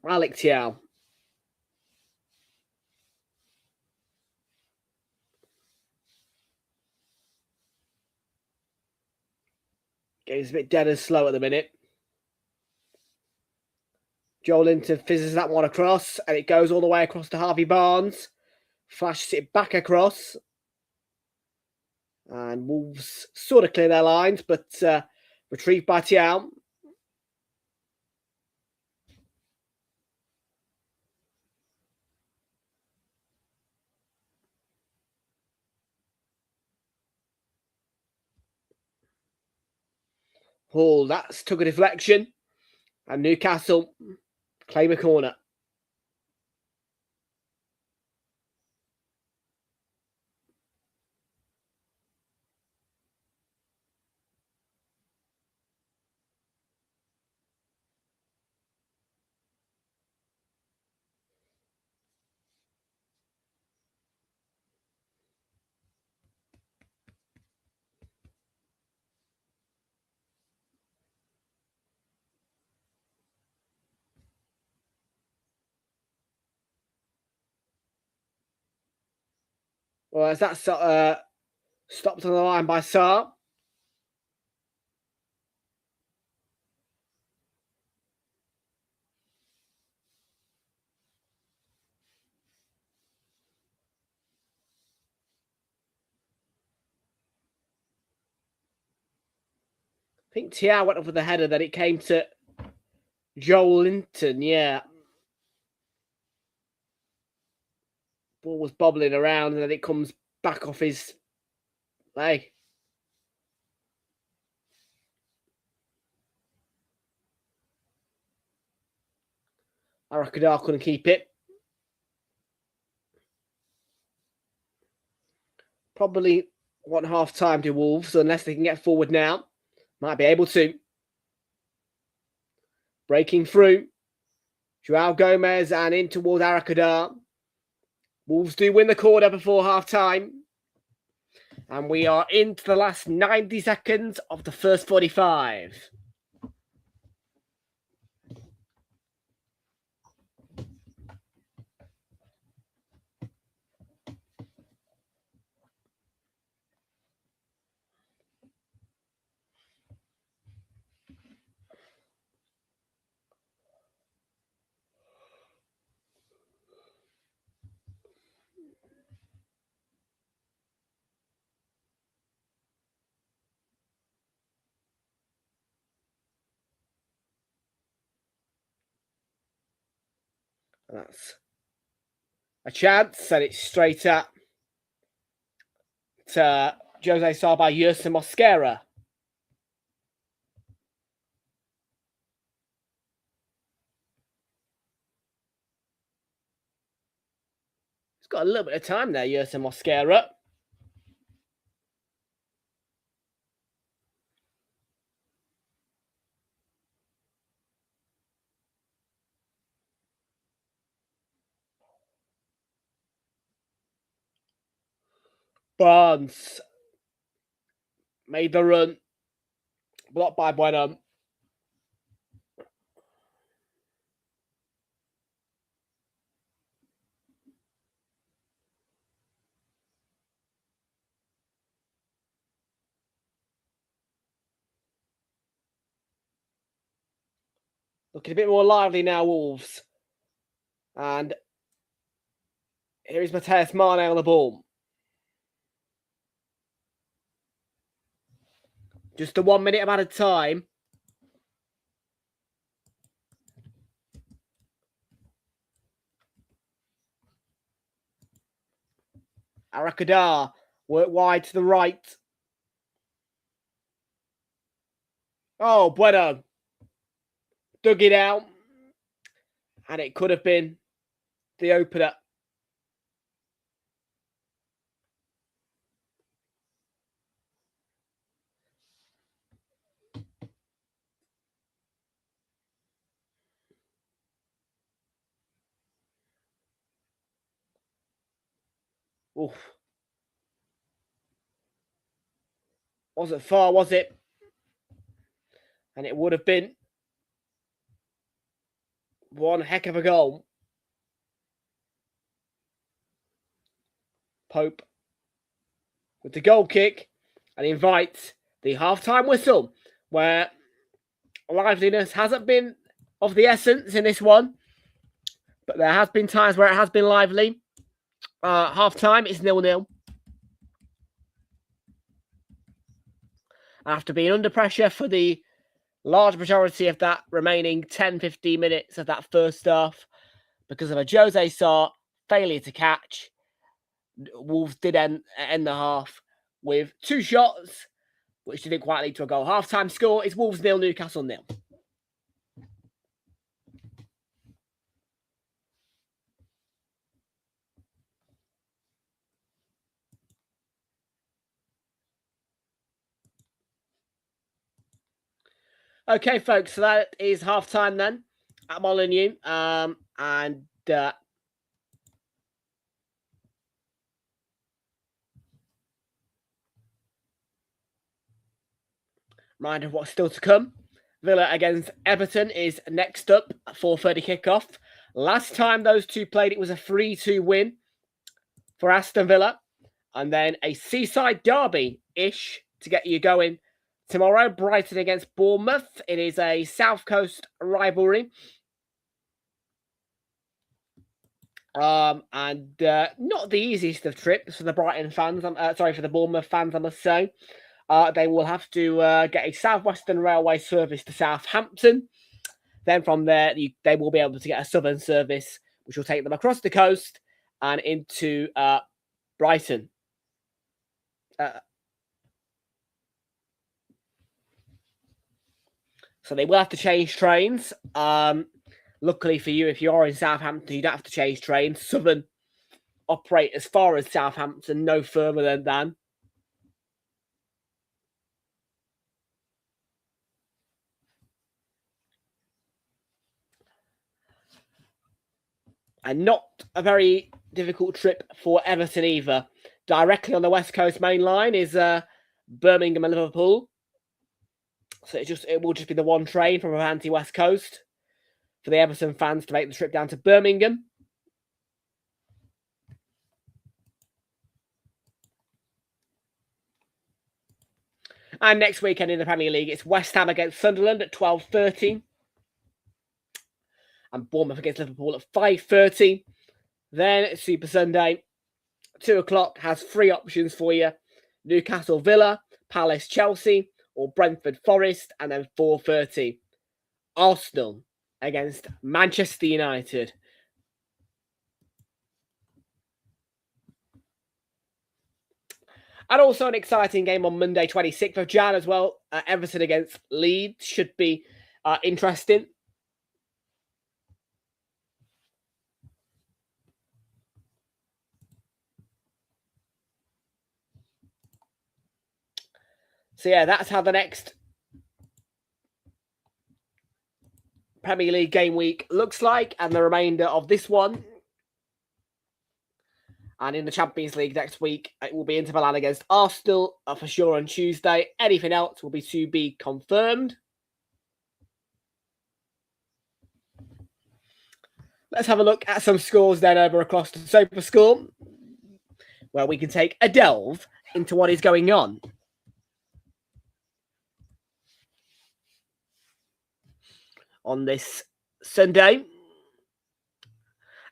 Malik Tiao. Game's a bit dead and slow at the minute. Joelinton fizzes that one across, and it goes all the way across to Harvey Barnes. Flashes it back across. And Wolves sort of clear their lines, but retrieved by Tiao. Hall, that's took a deflection. And Newcastle claim a corner. Well, as that's stopped on the line by Saar. I think Tiao went up with the header, then it came to Joelinton, yeah. Ball was bobbling around, and then it comes back off his leg. Arakadar couldn't keep it. Probably want half time to Wolves, unless they can get forward now. Might be able to. Breaking through. Joao Gomez and in towards Arakadar. Wolves do win the corner before half time. And we are into the last 90 seconds of the first 45. That's a chance, and it's straight at Jose Sarr by Yerson Mosquera. He's got a little bit of time there, Yerson Mosquera. Barnes made the run. Blocked by Bueno. Looking a bit more lively now, Wolves. And here is Mateus Mane on the ball. Just a 1 minute amount of time. Arakadar work wide to the right. Oh, Bueno. Dug it out. And it could have been the opener. Oof. Wasn't far, was it? And it would have been one heck of a goal. Pope with the goal kick and invites the half-time whistle, where liveliness hasn't been of the essence in this one, but there has been times where it has been lively. Half-time is 0-0. After being under pressure for the large majority of that remaining 10-15 minutes of that first half, because of a Jose Sarr failure to catch, Wolves did end the half with 2 shots, which didn't quite lead to a goal. Half-time score is Wolves 0, Newcastle 0. Okay, folks, so that is half-time then at Molineux. Reminder of what's still to come. Villa against Everton is next up at 4:30 kickoff. Last time those two played, it was a 3-2 win for Aston Villa. And then a seaside derby-ish to get you going tomorrow. Brighton against Bournemouth. It is a South Coast rivalry. And not the easiest of trips for the Brighton fans. For the Bournemouth fans, I must say. They will have to get a South Western Railway service to Southampton. Then from there, they will be able to get a Southern service, which will take them across the coast and into Brighton. So they will have to change trains. Luckily for you, if you are in Southampton, you don't have to change trains. Southern operate as far as Southampton, no further than. And not a very difficult trip for Everton either. Directly on the West Coast main line is Birmingham and Liverpool. So it will just be the one train from Roehampton West Coast for the Everton fans to make the trip down to Birmingham. And next weekend in the Premier League, it's West Ham against Sunderland at 12:30. And Bournemouth against Liverpool at 5:30. Then Super Sunday, 2 o'clock, has 3 options for you. Newcastle Villa, Palace Chelsea, or Brentford Forest. And then 4:30, Arsenal against Manchester United. And also an exciting game on Monday, 26th of Jan as well. Everton against Leeds should be interesting. So yeah, that's how the next Premier League game week looks like, and the remainder of this one. And in the Champions League next week, it will be Inter Milan against Arsenal for sure on Tuesday. Anything else will be to be confirmed. Let's have a look at some scores then over across the SofaScore, where we can take a delve into what is going on. on this Sunday.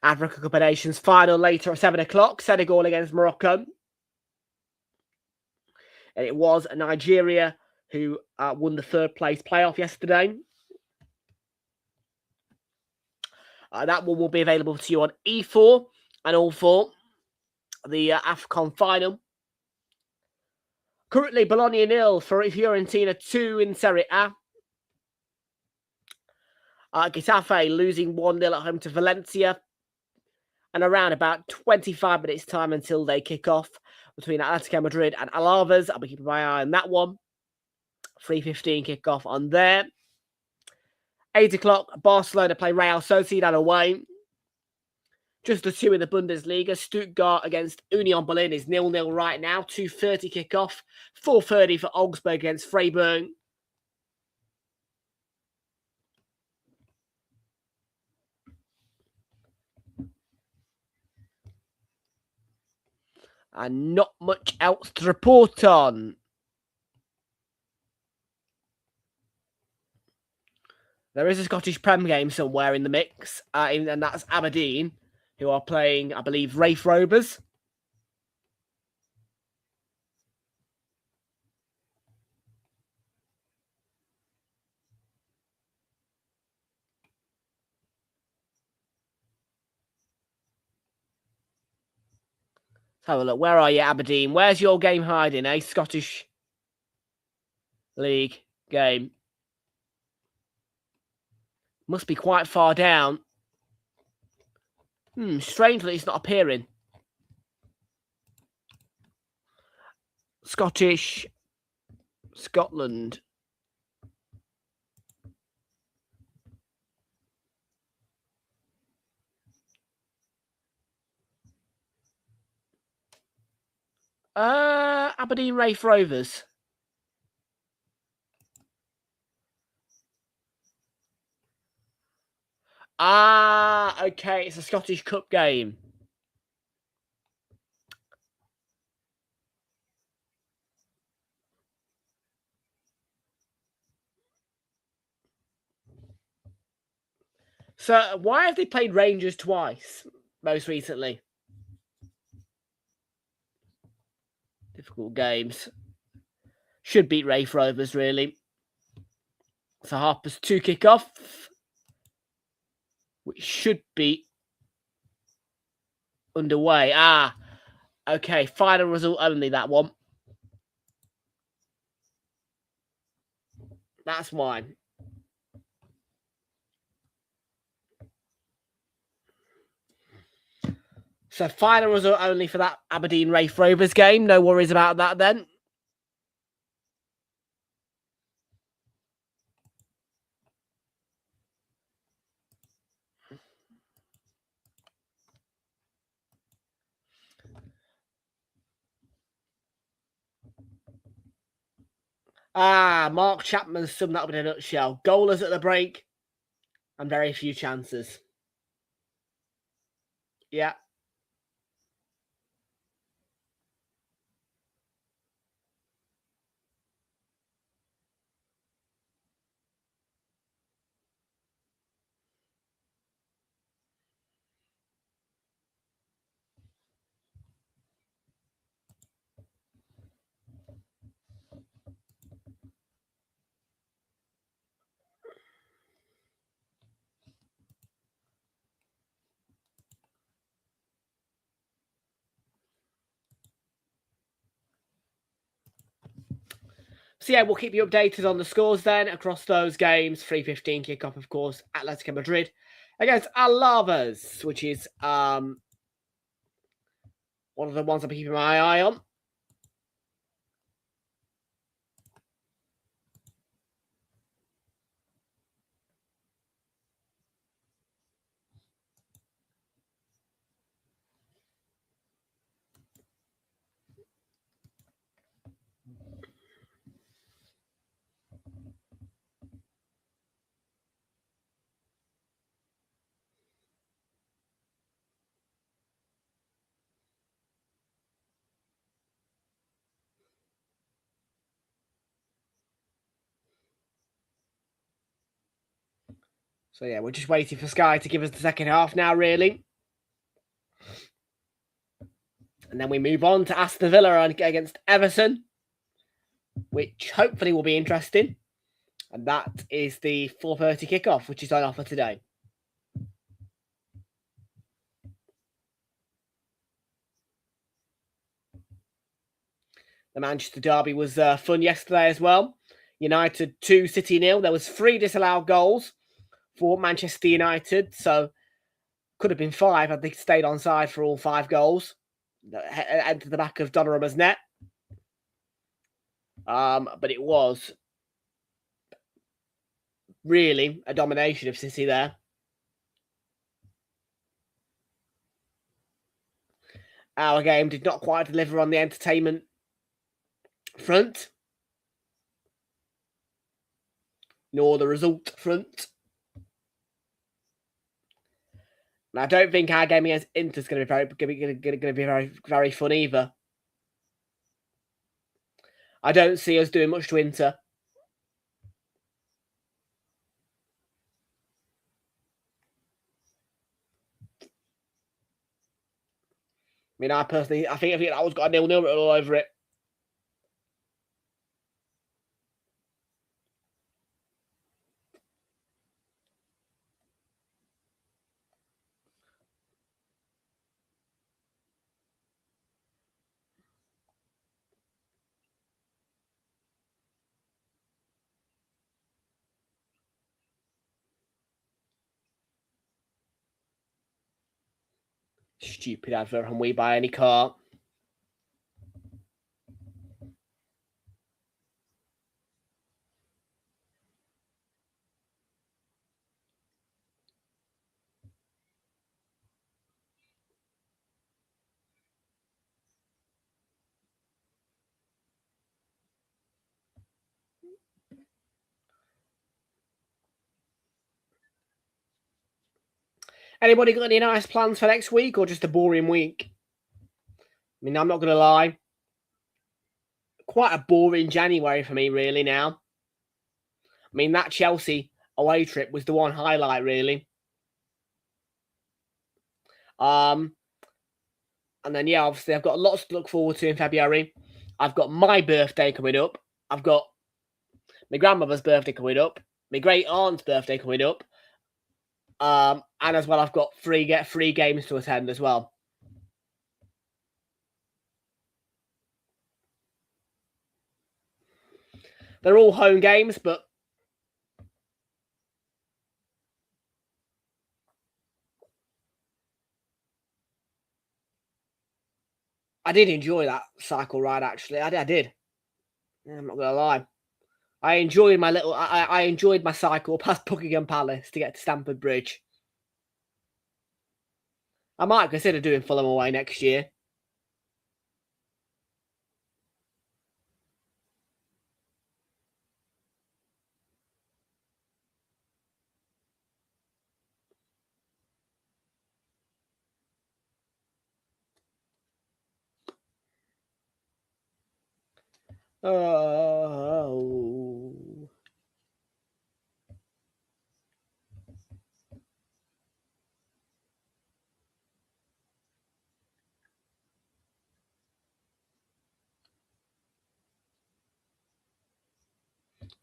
Africa Cup of Nations final later at 7 o'clock. Senegal against Morocco. And it was Nigeria who won the third place playoff yesterday. That one will be available to you on E4 and all for the AFCON final. Currently, Bologna 0, Fiorentina 2 in Serie A. Getafe losing 1-0 at home to Valencia. And around about 25 minutes time until they kick off between Atletico Madrid and Alaves. I'll be keeping my eye on that one. 3:15 kick-off on there. 8 o'clock, Barcelona play Real Sociedad away. Just the two in the Bundesliga. Stuttgart against Union Berlin is 0-0 right now. 2:30 kick-off. 4:30 for Augsburg against Freiburg. And not much else to report on. There is a Scottish Prem game somewhere in the mix, and that's Aberdeen, who are playing, I believe, Raith Rovers. Let's have a look. Where are you, Aberdeen? Where's your game hiding, eh? Scottish League game. Must be quite far down. Strangely, it's not appearing. Scotland. Aberdeen Raith Rovers. Okay, it's a Scottish Cup game. So, why have they played Rangers twice, most recently? Difficult games. Should beat Raith Rovers, really. So, 2:30 kick-off, which should be underway. Okay, final result only, that one. That's why. So, final result only for that Aberdeen Raith Rovers game. No worries about that then. Mark Chapman summed that up in a nutshell. Goalless at the break and very few chances. Yeah. So yeah, we'll keep you updated on the scores then across those games. 3:15 kickoff, of course, Atletico Madrid against Alaves, which is one of the ones I'm keeping my eye on. So yeah, we're just waiting for Sky to give us the second half now, really. And then we move on to Aston Villa against Everton, which hopefully will be interesting. And that is the 4:30 kickoff, which is on offer today. The Manchester derby was fun yesterday as well. United 2, City 0. There was 3 disallowed goals for Manchester United, so could have been 5 had they stayed onside for all 5 goals. Entered the back of Donnarumma's net. But it was really a domination of City there. Our game did not quite deliver on the entertainment front, nor the result front. And I don't think our game against Inter is going to be very fun either. I don't see us doing much to Inter. I mean, I think that was got a 0-0 all over it. Stupid advert from We Buy Any Car. Anybody got any nice plans for next week or just a boring week? I mean, I'm not going to lie. Quite a boring January for me, really, now. I mean, that Chelsea away trip was the one highlight, really. And then, yeah, obviously, I've got lots to look forward to in February. I've got my birthday coming up. I've got my grandmother's birthday coming up. My great aunt's birthday coming up. And as well, I've got free games to attend as well. They're all home games, but I did enjoy that cycle ride, actually. I did. I'm not going to lie. I enjoyed I enjoyed my cycle past Buckingham Palace to get to Stamford Bridge. I might consider doing Fulham away next year. Oh.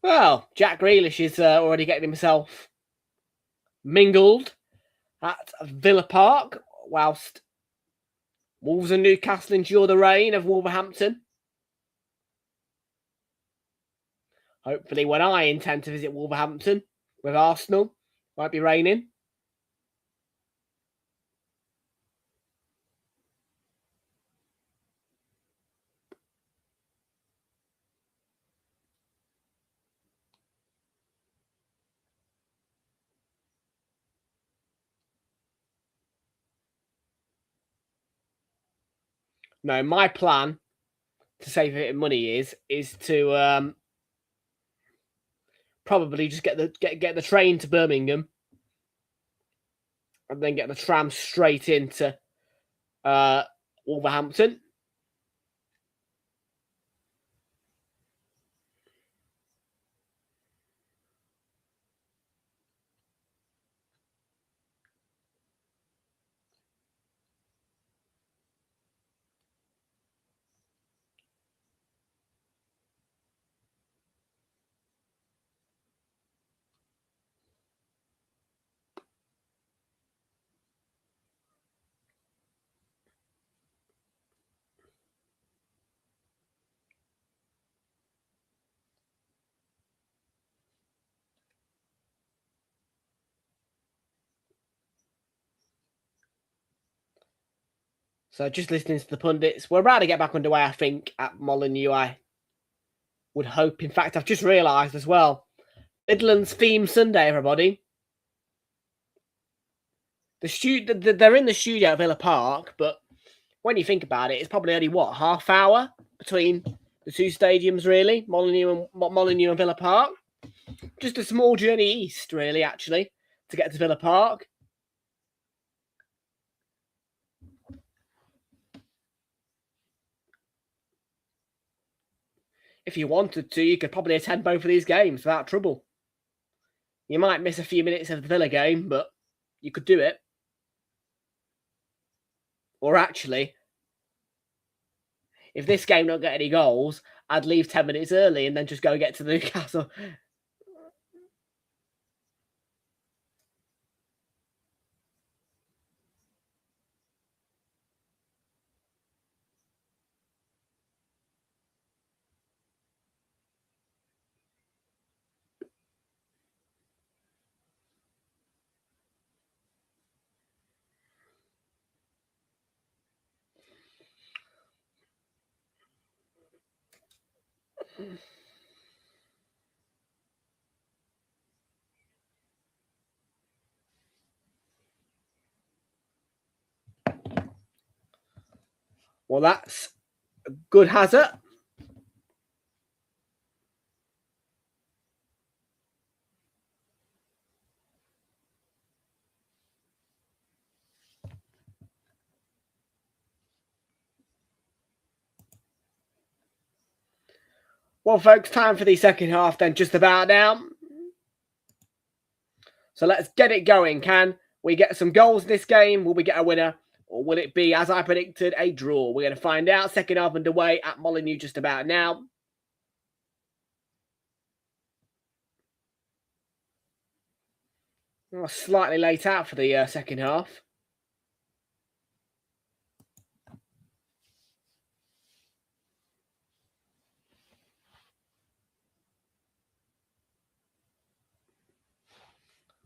Well, Jack Grealish is already getting himself mingled at Villa Park, whilst Wolves and Newcastle endure the rain of Wolverhampton. Hopefully, when I intend to visit Wolverhampton with Arsenal, might be raining. No, my plan to save a bit of money is to probably just get the train to Birmingham and then get the tram straight into Wolverhampton. So just listening to the pundits, we're about to get back underway, I think, at Molineux. I would hope. In fact, I've just realised as well, Midlands theme Sunday, everybody. They're in the studio at Villa Park, but when you think about it, it's probably only, half hour between the two stadiums, really, Molineux and Villa Park. Just a small journey east, really, actually, to get to Villa Park. If you wanted to, you could probably attend both of these games without trouble. You might miss a few minutes of the Villa game, but you could do it. Or actually, if this game don't get any goals, I'd leave 10 minutes early and then just go get to Newcastle. Well, that's a good hazard. Well, folks, time for the second half then, just about now. So let's get it going. Can we get some goals in this game? Will we get a winner? Or will it be, as I predicted, a draw? We're going to find out. Second half underway at Molineux just about now. Oh, slightly late out for the second half.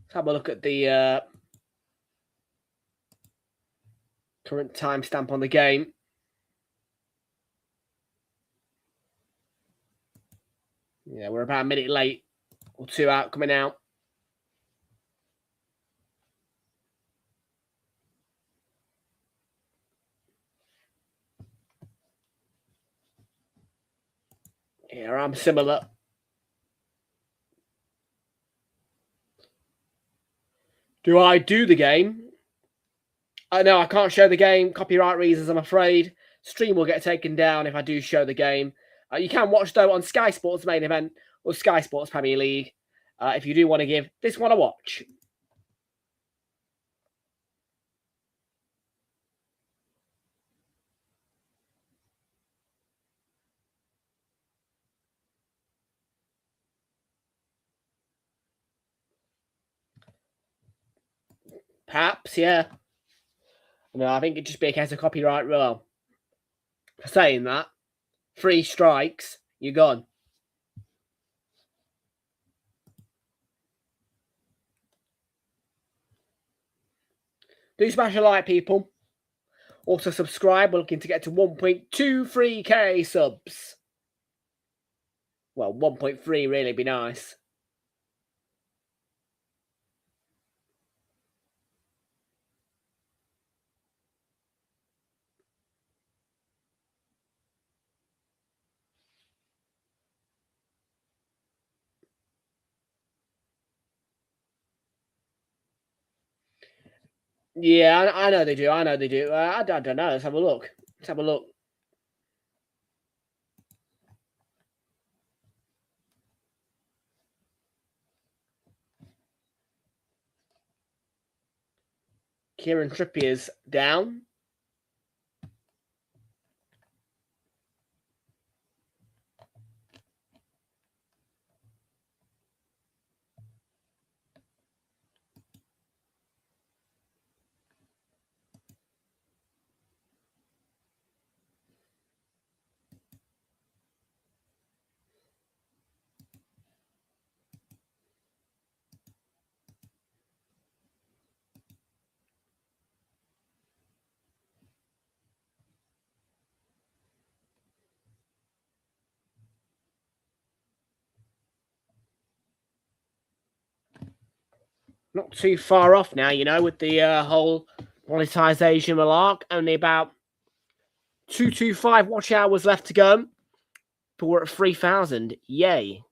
Let's have a look at the current timestamp on the game. Yeah, we're about a minute late or two out coming out. Yeah, I'm similar. Do I do the game? No, I can't show the game. Copyright reasons, I'm afraid. Stream will get taken down if I do show the game. You can watch, though, on Sky Sports Main Event or Sky Sports Premier League if you do want to give this one a watch. Perhaps, yeah. No, I think it'd just be a case of copyright. Well, for saying that, 3 strikes, you're gone. Do smash a like, people. Also subscribe. We're looking to get to 1.23k subs. Well, 1.3 really be nice. Yeah, I know they do. I know they do. I don't know. Let's have a look. Let's have a look. Kieran Trippier's down. Not too far off now, you know, with the whole monetization malark. Only about 225 watch hours left to go. But we're at 3,000. Yay.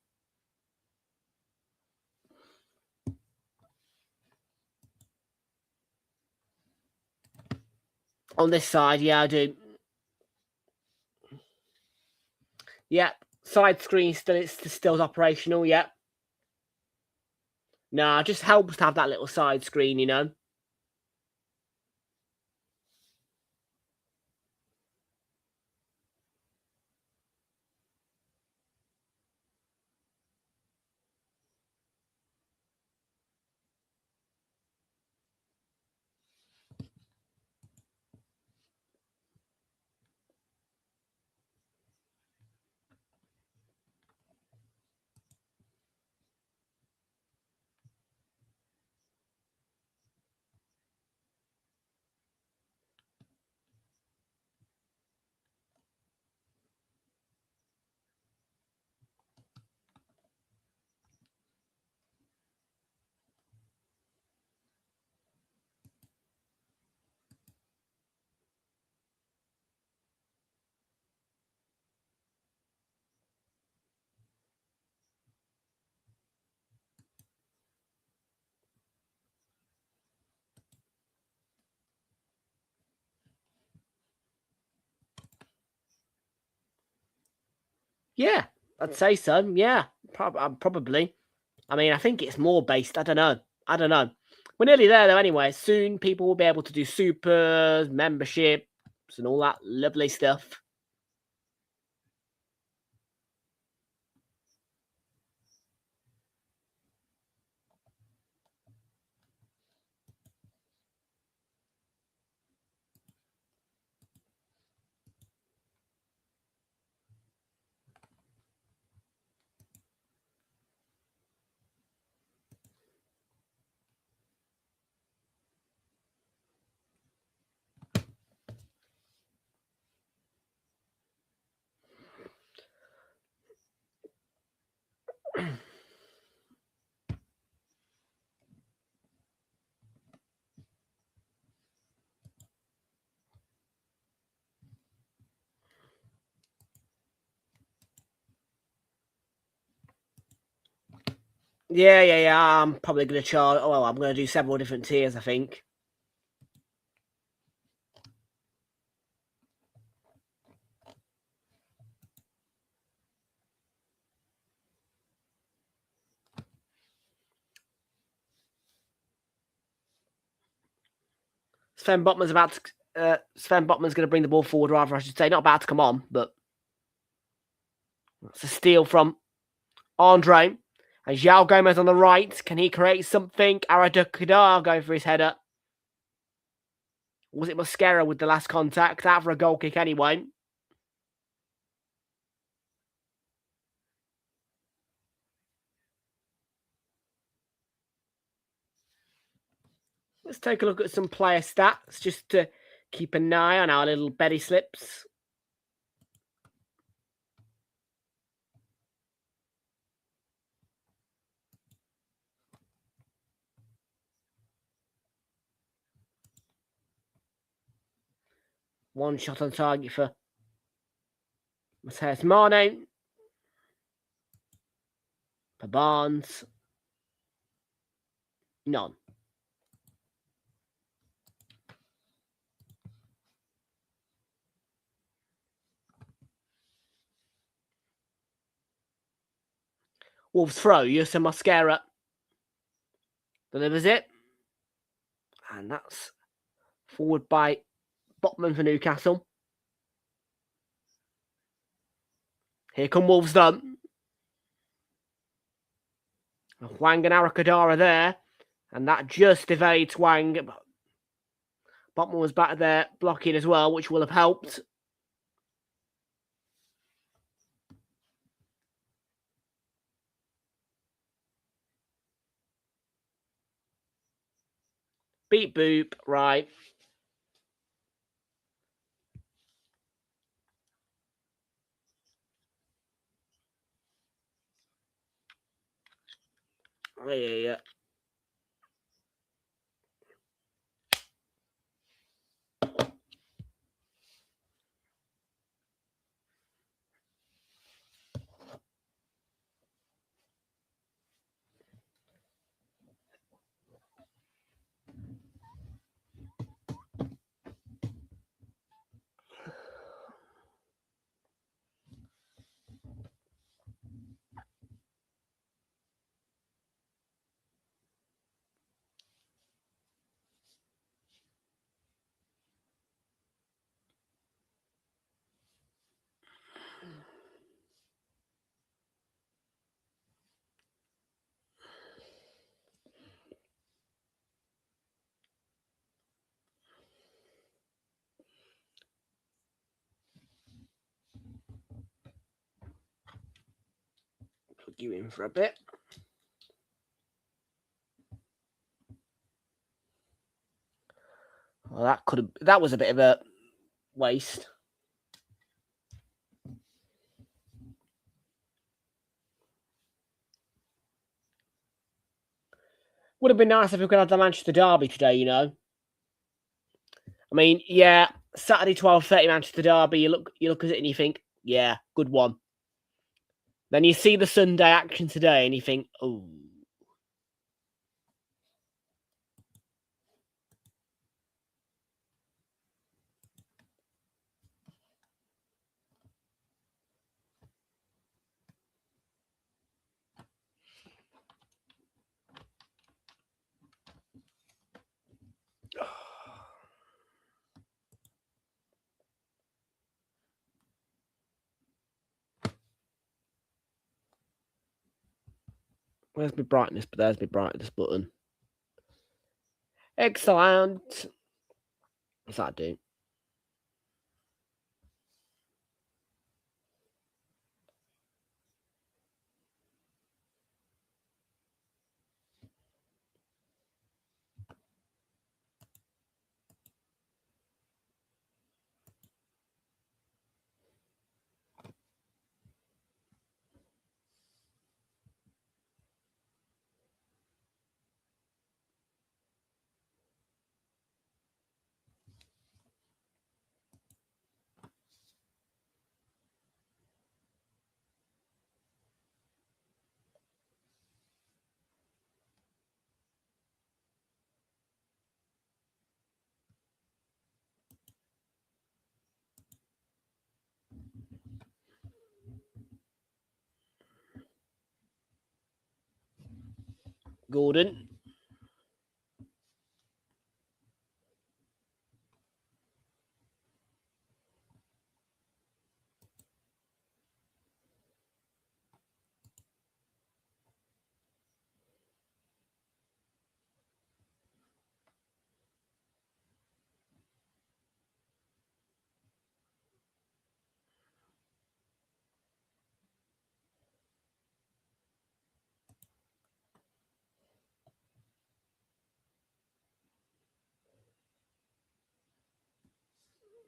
On this side, yeah, I do. Yep. Side screen still operational, yep. Nah, it just helps to have that little side screen, you know. Yeah, I'd say so. Yeah, probably. I mean, I think it's more based. I don't know. We're nearly there, though, anyway. Soon people will be able to do supers, memberships, and all that lovely stuff. Yeah. I'm probably going to charge. Oh, well, I'm going to do several different tiers, I think. Sven Botman's going to bring the ball forward, rather, I should say. Not about to come on, but it's a steal from Andre. And João Gomez on the right. Can he create something? Aradukadar going for his header. Was it Mosquera with the last contact? Out for a goal kick anyway. Let's take a look at some player stats just to keep an eye on our little Betty slips. One shot on target for Matthias Mane. For Barnes. None. Wolves throw. Yusa Mosquera delivers it. And that's forward by Botman for Newcastle. Here come Wolves though. Hwang and Arakadara there. And that just evades Hwang. Botman was back there blocking as well, which will have helped. Beep boop, right. Yeah. arguing for a bit. Well, that was a bit of a waste. Would have been nice if we could have the Manchester Derby today, you know. I mean, yeah, Saturday 12:30 Manchester Derby. You look at it and you think, yeah, good one. Then you see the Sunday action today and you think, oh. Where's my brightness? But there's my brightness button. Excellent. What's that do? Gordon.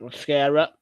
Mascara.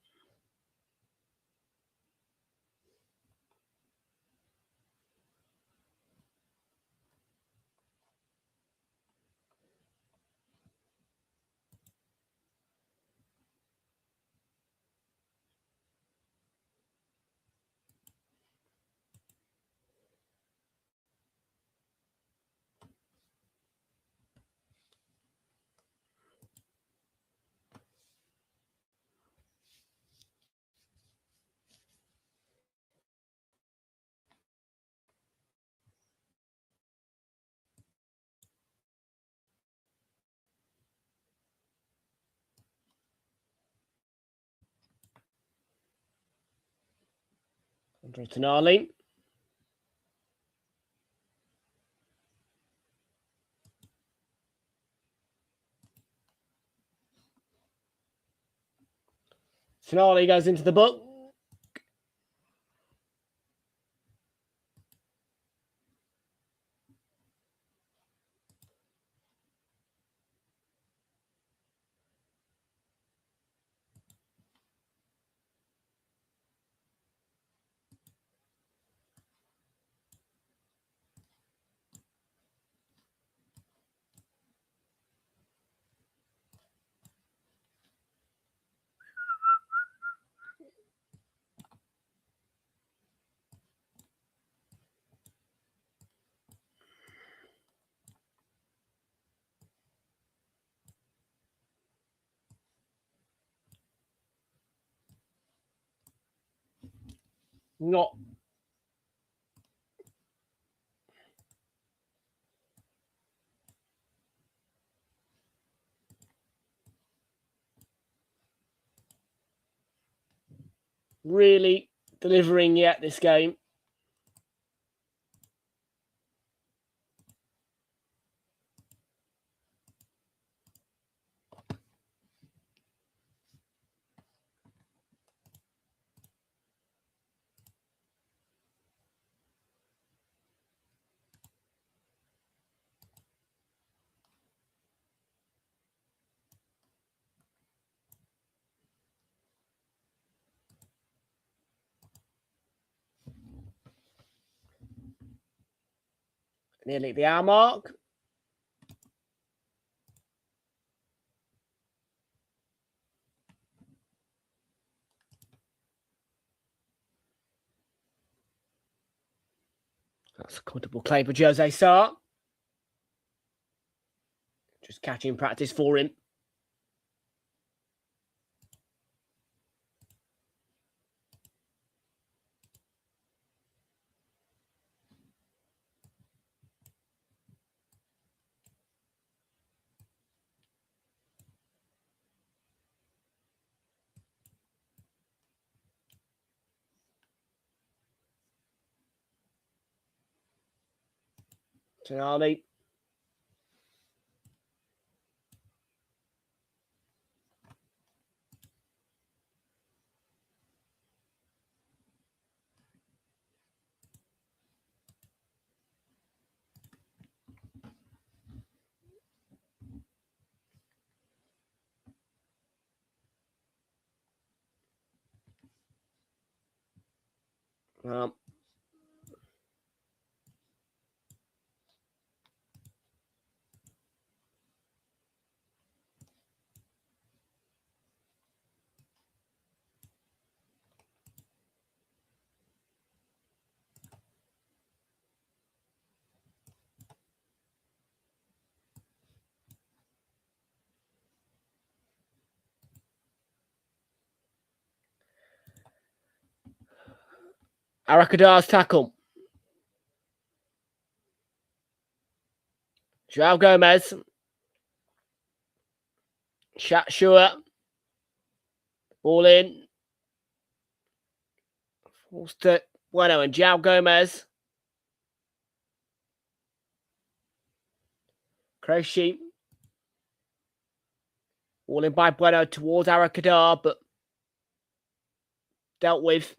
Tonali. Tonali goes into the book. Not really delivering yet this game. Nearly the hour mark. That's a comfortable claim for Jose Sarr. Just catching practice for him. Tonali. Arakadar's tackle. Joao Gomez. Shatshuwa. Ball in. Forced to Bueno and Joao Gomez. Kroshi. Ball in by Bueno towards Arakadar, but dealt with.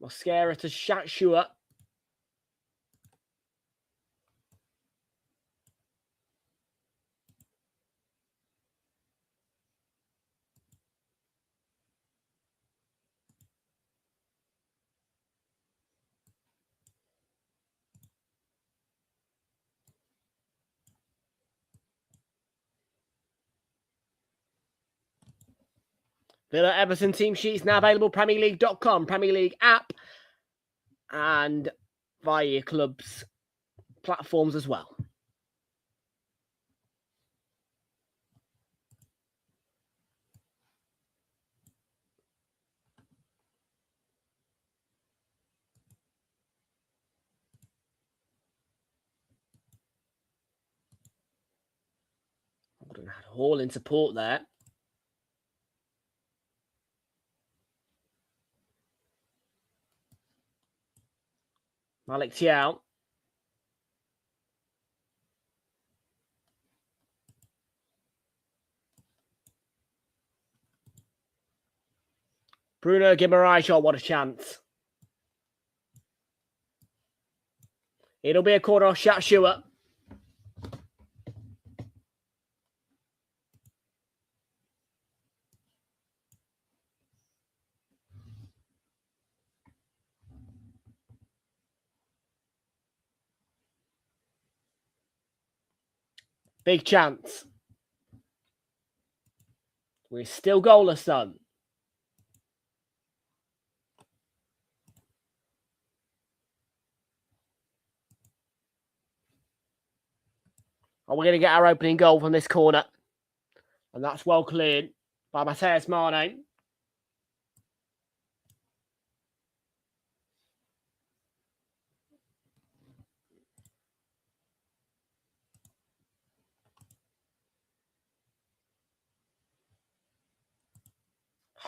Mosquera to Shatshuwa. Villa Everton team sheets now available. PremierLeague.com, Premier League app, and via your club's platforms as well. Had Hall in support there. Malik Tiao. Bruno Guimaraes, what a chance. It'll be a corner off Shatshuwa. Big chance. We're still goalless, though. And we're going to get our opening goal from this corner. And that's well cleared by Mateus Mane.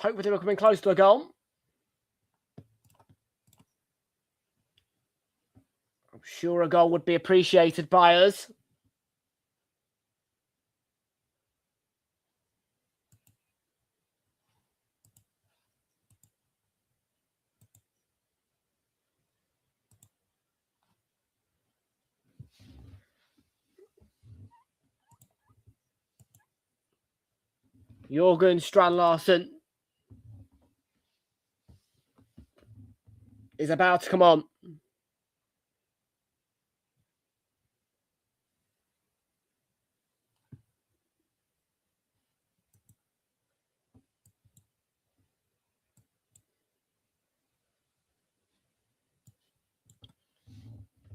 Hopefully we're coming close to a goal. I'm sure a goal would be appreciated by us. Jørgen Strand Larsen. is about to come on.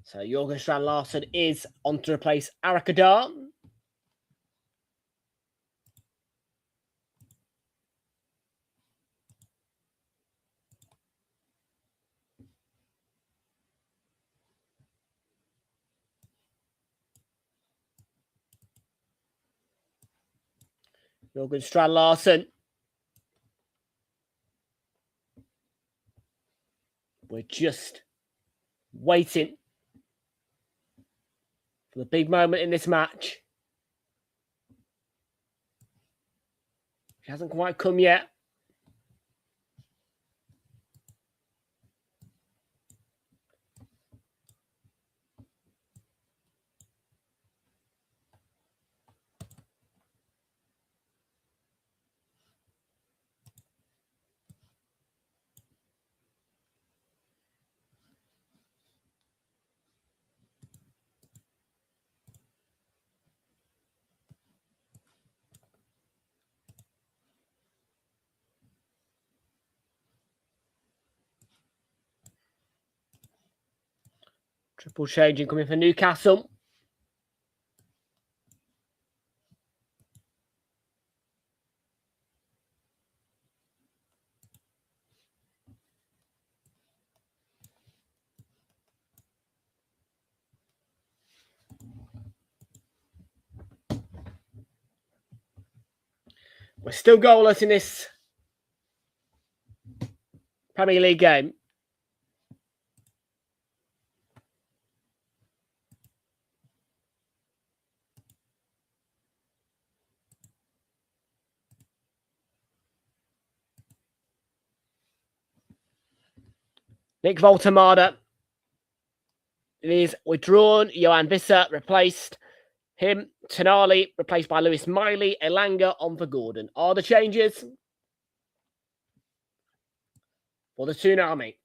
So Jorgen Strand Larsen is on to replace Arakadar. Jorgen Strand Larsen. We're just waiting for the big moment in this match. It hasn't quite come yet. Triple changing coming for Newcastle. We're still goalless in this Premier League game. Nick Voltemada is withdrawn. Johan Visser replaced him. Tonali replaced by Lewis Miley. Elanga on for Gordon. Are the changes for the Tsunami?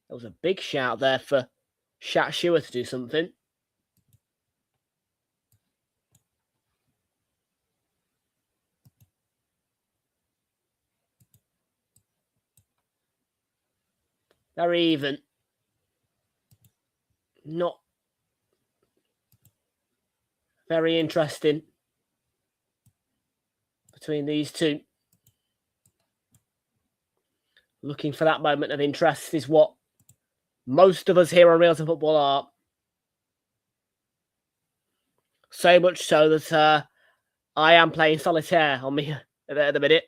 There was a big shout there for Shat Shua to do something. Very even. Not very interesting between these two. Looking for that moment of interest is what most of us here on Realltom Football are. So much so that I am playing solitaire on me at the minute.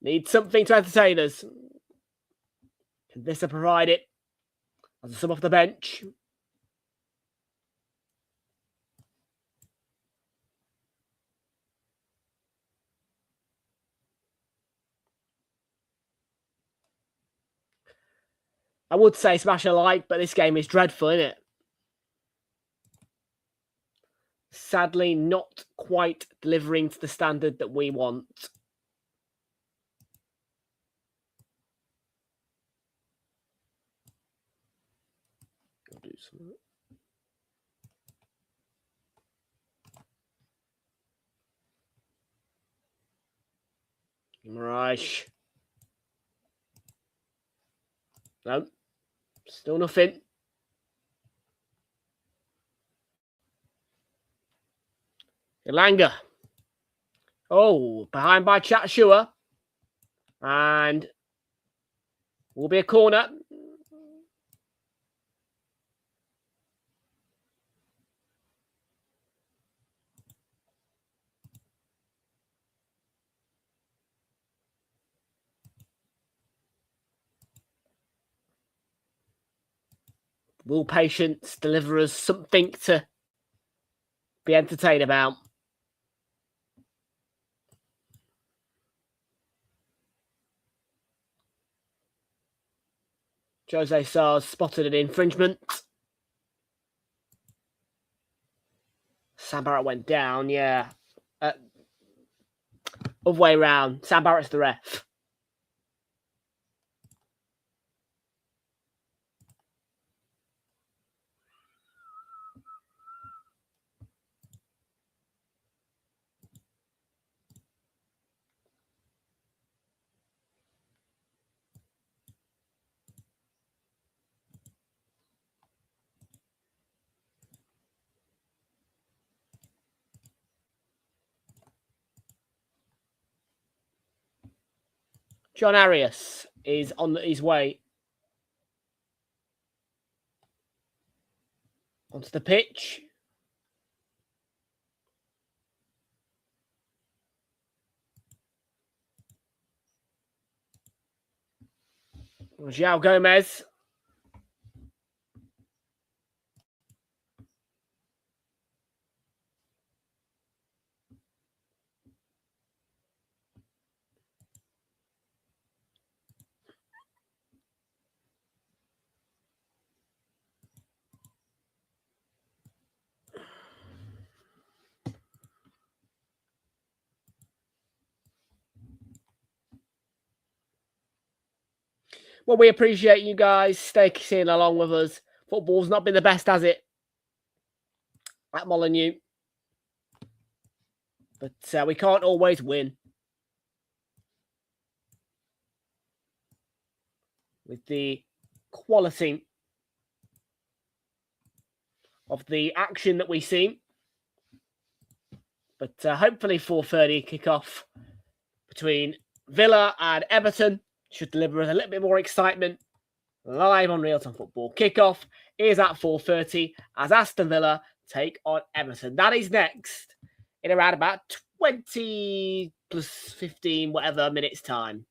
Need something to entertain us. Can Visser provide it as a sub off the bench? I would say smash a like, but this game is dreadful, isn't it? Sadly, not quite delivering to the standard that we want. I'll do some. Mirage. No. Still nothing. Elanga. Oh, behind by Chatshua. And will be a corner. Will patience deliver us something to be entertained about. Jose Sars spotted an infringement. Sam Barrett went down, yeah. Other way round. Sam Barrett's the ref. John Arias is on his way onto the pitch. João Gomez. Well, we appreciate you guys sticking along with us. Football's not been the best, has it? At Molineux. But we can't always win. With the quality of the action that we see. But hopefully 4:30 kickoff between Villa and Everton should deliver us a little bit more excitement live on Realltom Football. Kickoff is at 4:30 as Aston Villa take on Everton. That is next in around about 20 plus 15 whatever minutes time.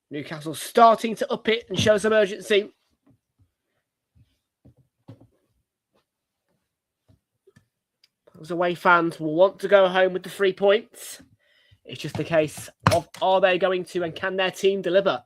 Newcastle starting to up it and show some urgency. Those away fans will want to go home with the 3 points. It's just a case of are they going to and can their team deliver?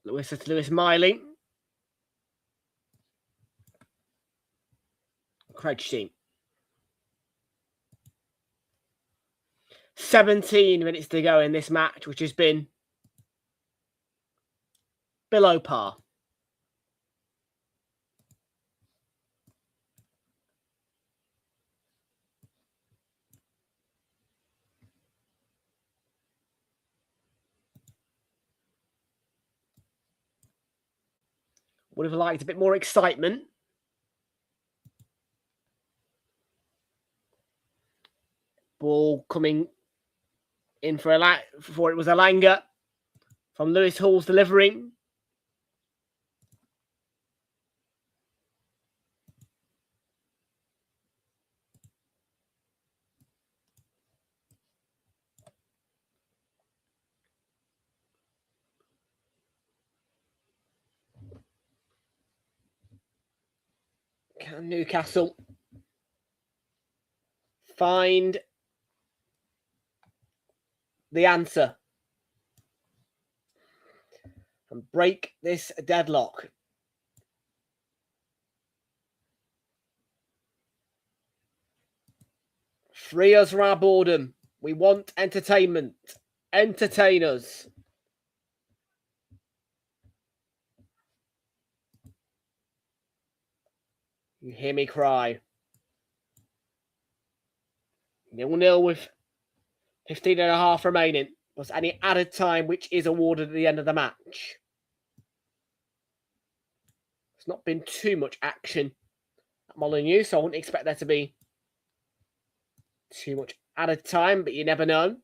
Lewis Miley. Craig Sheen. 17 minutes to go in this match, which has been below par. Would have liked a bit more excitement. Ball coming in for it was Elanga from Lewis Hall's delivering. Can Newcastle find the answer and break this deadlock? Free us from our boredom. We want entertainment. Entertain us. You hear me cry. 0-0 with 15 and a half remaining. Plus any added time which is awarded at the end of the match. There's not been too much action at Molineux, so I wouldn't expect there to be too much added time, but you never know.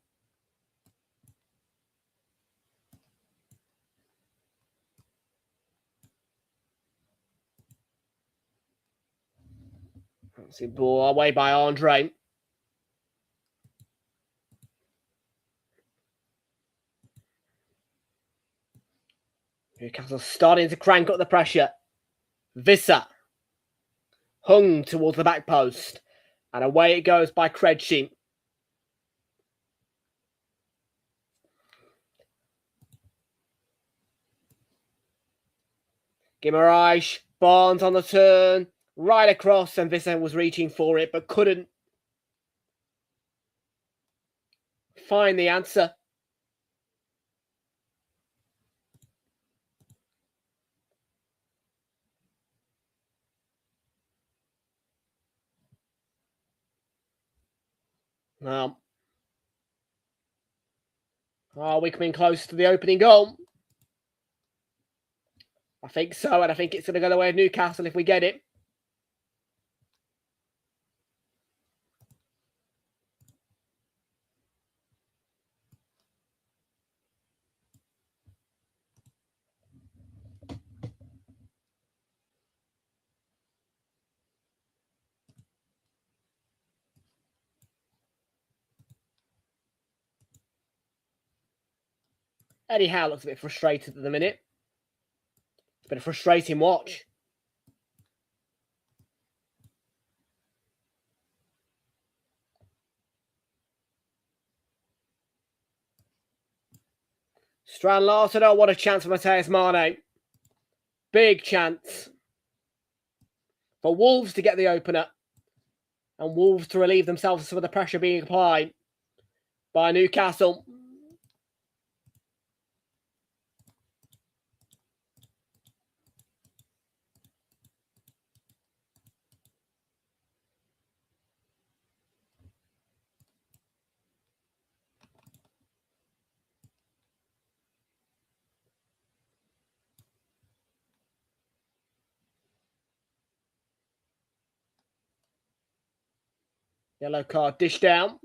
See ball away by Andre. Newcastle starting to crank up the pressure. Visser hung towards the back post. And away it goes by Krejci. Guimaraes, Barnes on the turn. Right across, and Visser was reaching for it, but couldn't find the answer. Now, are we coming close to the opening goal? I think so, and I think it's going to go the way of Newcastle if we get it. Eddie Howe looks a bit frustrated at the minute. It's been a frustrating watch. Strand Larson, oh, what a chance for Mateus Mane. Big chance for Wolves to get the opener. And Wolves to relieve themselves of some of the pressure being applied by Newcastle. Yellow card dished down.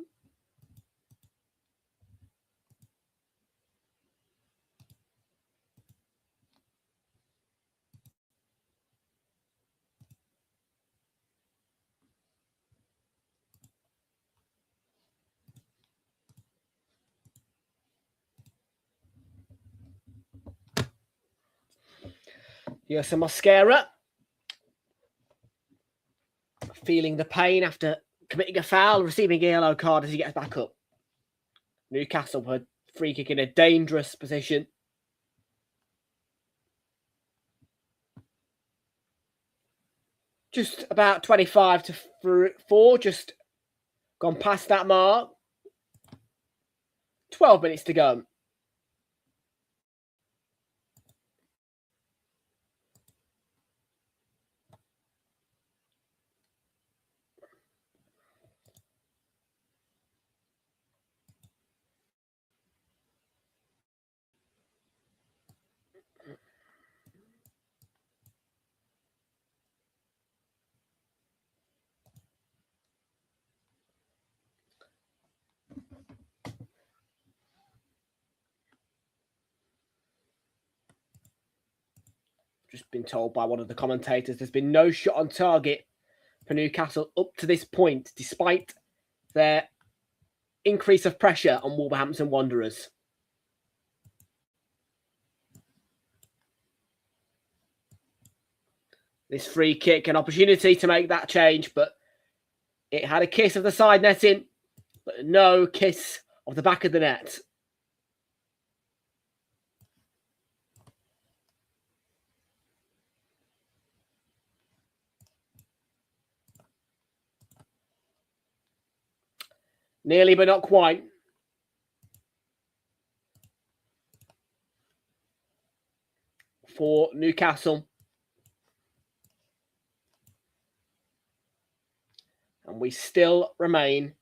Here's some mascara. Feeling the pain after committing a foul, receiving a yellow card as he gets back up. Newcastle were free kick in a dangerous position. Just about 25 to 4, just gone past that mark. 12 minutes to go. Just been told by one of the commentators there's been no shot on target for Newcastle up to this point, despite their increase of pressure on Wolverhampton Wanderers. This free kick, an opportunity to make that change, but it had a kiss of the side netting, but no kiss of the back of the net. Nearly, but not quite. For Newcastle. And we still remain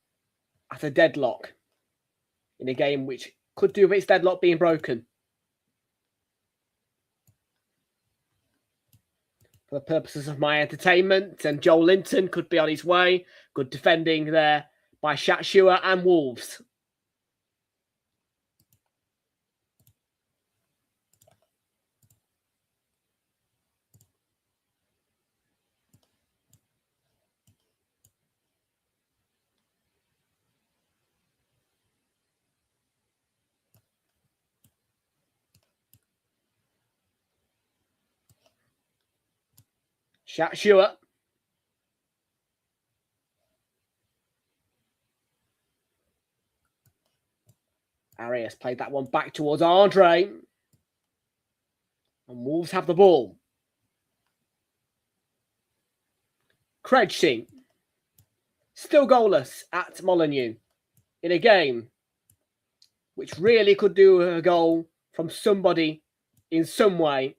at a deadlock in a game which could do with its deadlock being broken. For the purposes of my entertainment, and Joel Linton could be on his way. Good defending there by Shatshua and Wolves. Shatshua. Arias played that one back towards Andre. And Wolves have the ball. Krejci. Still goalless at Molineux in a game which really could do a goal from somebody in some way.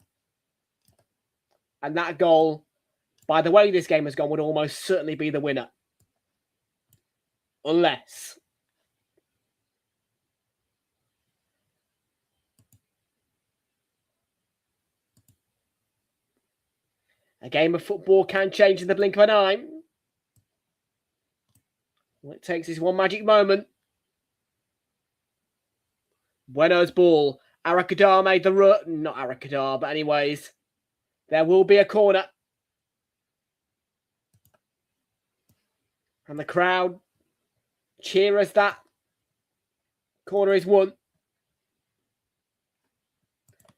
And that goal, by the way this game has gone, would almost certainly be the winner. Unless a game of football can change in the blink of an eye. All it takes is one magic moment. Bueno's ball. Arakadar made the run. Not Arakadar, but anyways. There will be a corner. And the crowd cheer as that corner is won.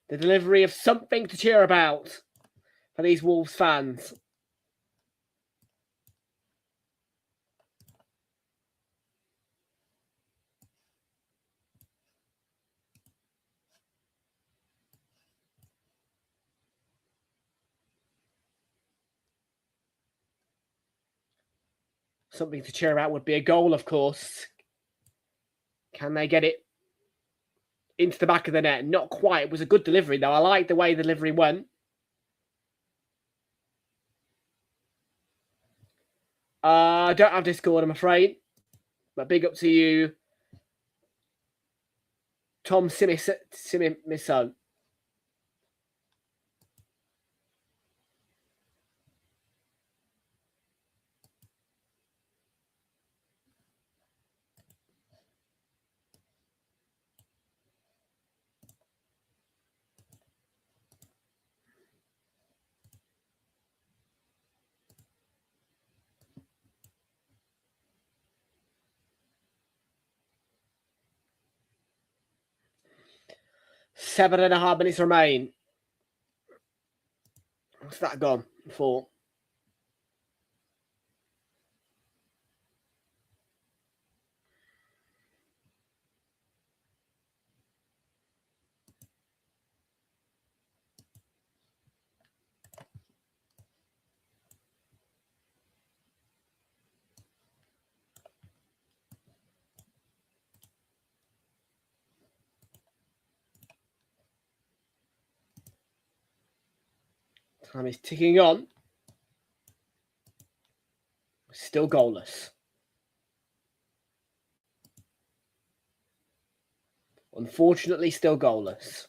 The delivery of something to cheer about for these Wolves fans. Something to cheer about would be a goal, of course. Can they get it into the back of the net? Not quite. It was a good delivery, though. I like the way the delivery went. I don't have Discord, I'm afraid. But big up to you, Tom Simiso. Seven and a half minutes remain. What's that gone for? Time is ticking on. Still goalless. Unfortunately, still goalless.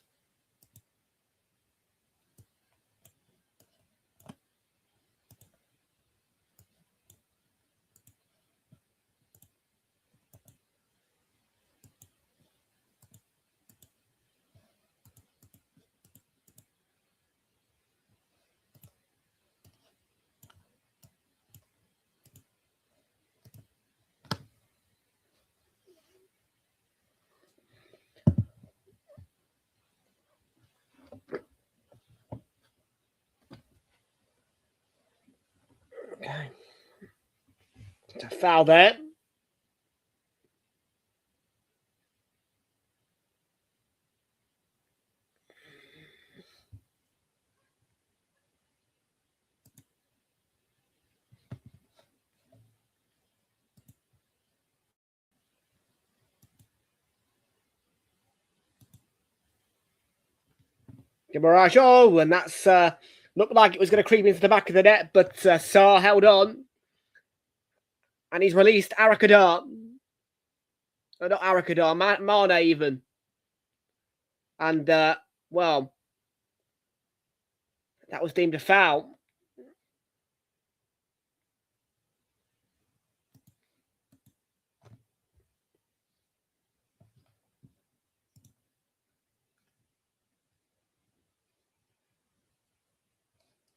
Okay. It's a foul there. The barrage. Oh, and that's looked like it was going to creep into the back of the net, but Sarr held on. And he's released Arakadar. Not Arakadar, Mane even. And, well, that was deemed a foul.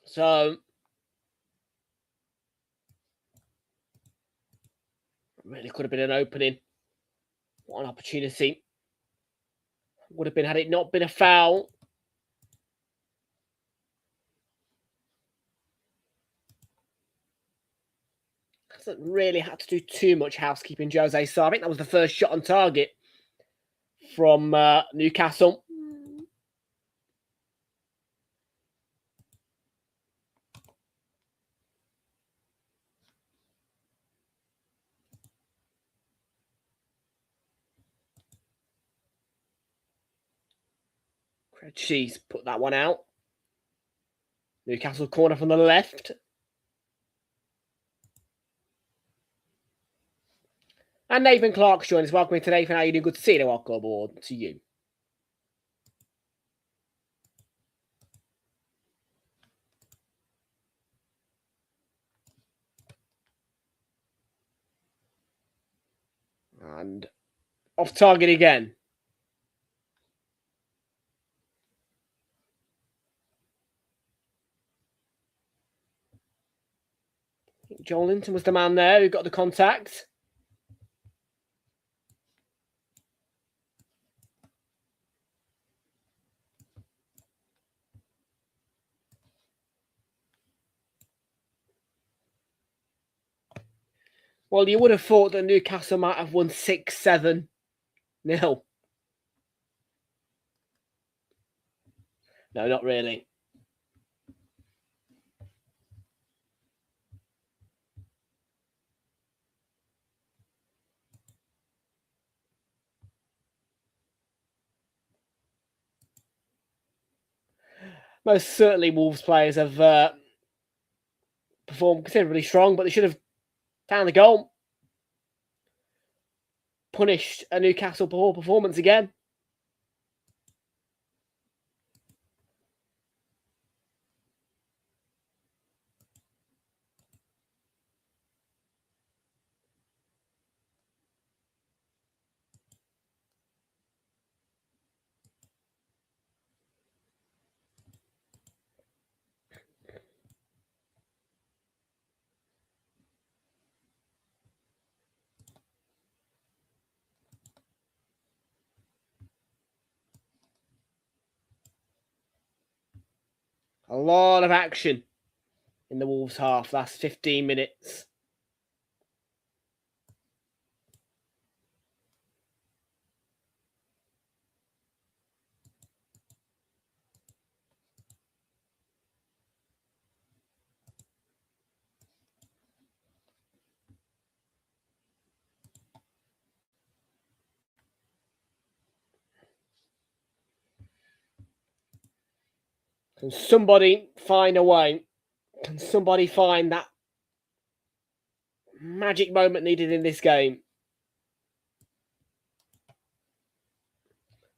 So, really could have been an opening. What an opportunity. Would have been had it not been a foul. Hasn't really had to do too much housekeeping, Jose Sarr. I think that was the first shot on target from Newcastle. She's put that one out. Newcastle corner from the left. And Nathan Clark's joined us. Welcome to Nathan. How are you doing? Good to see you. Welcome aboard to you. And off target again. Joel Linton was the man there who got the contact. Well, you would have thought that Newcastle might have won 6-7-0. No, not really. Most certainly Wolves players have performed considerably strong, but they should have found the goal. Punished a Newcastle poor performance again. A lot of action in the Wolves half, last 15 minutes. Can somebody find a way? Can somebody find that magic moment needed in this game?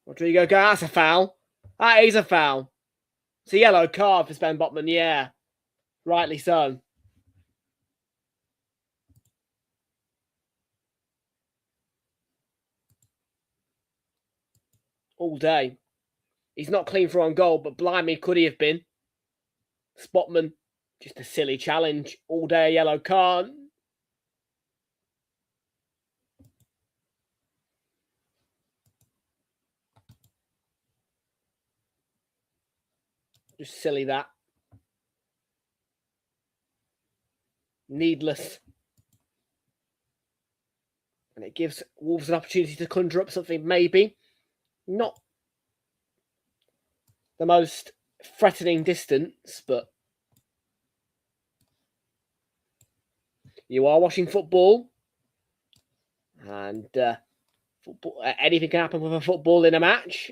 Rodrigo, that's a foul. That is a foul. It's a yellow card for Sven Botman, yeah. Rightly so. All day. He's not clean for on goal, but blimey, could he have been? Spotman, just a silly challenge. All day a yellow card. Just silly that. Needless. And it gives Wolves an opportunity to conjure up something maybe not the most threatening distance, but you are watching football, and football, anything can happen with a football in a match.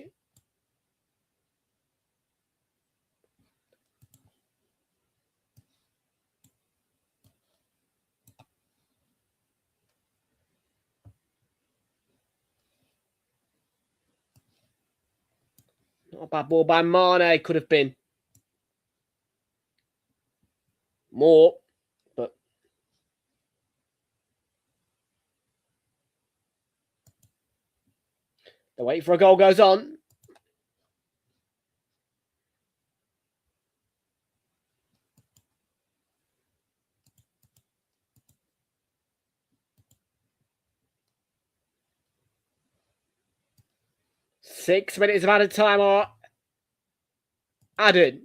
Not a bad ball by Mane. Could have been more, but the wait for a goal goes on. Six minutes of added time are added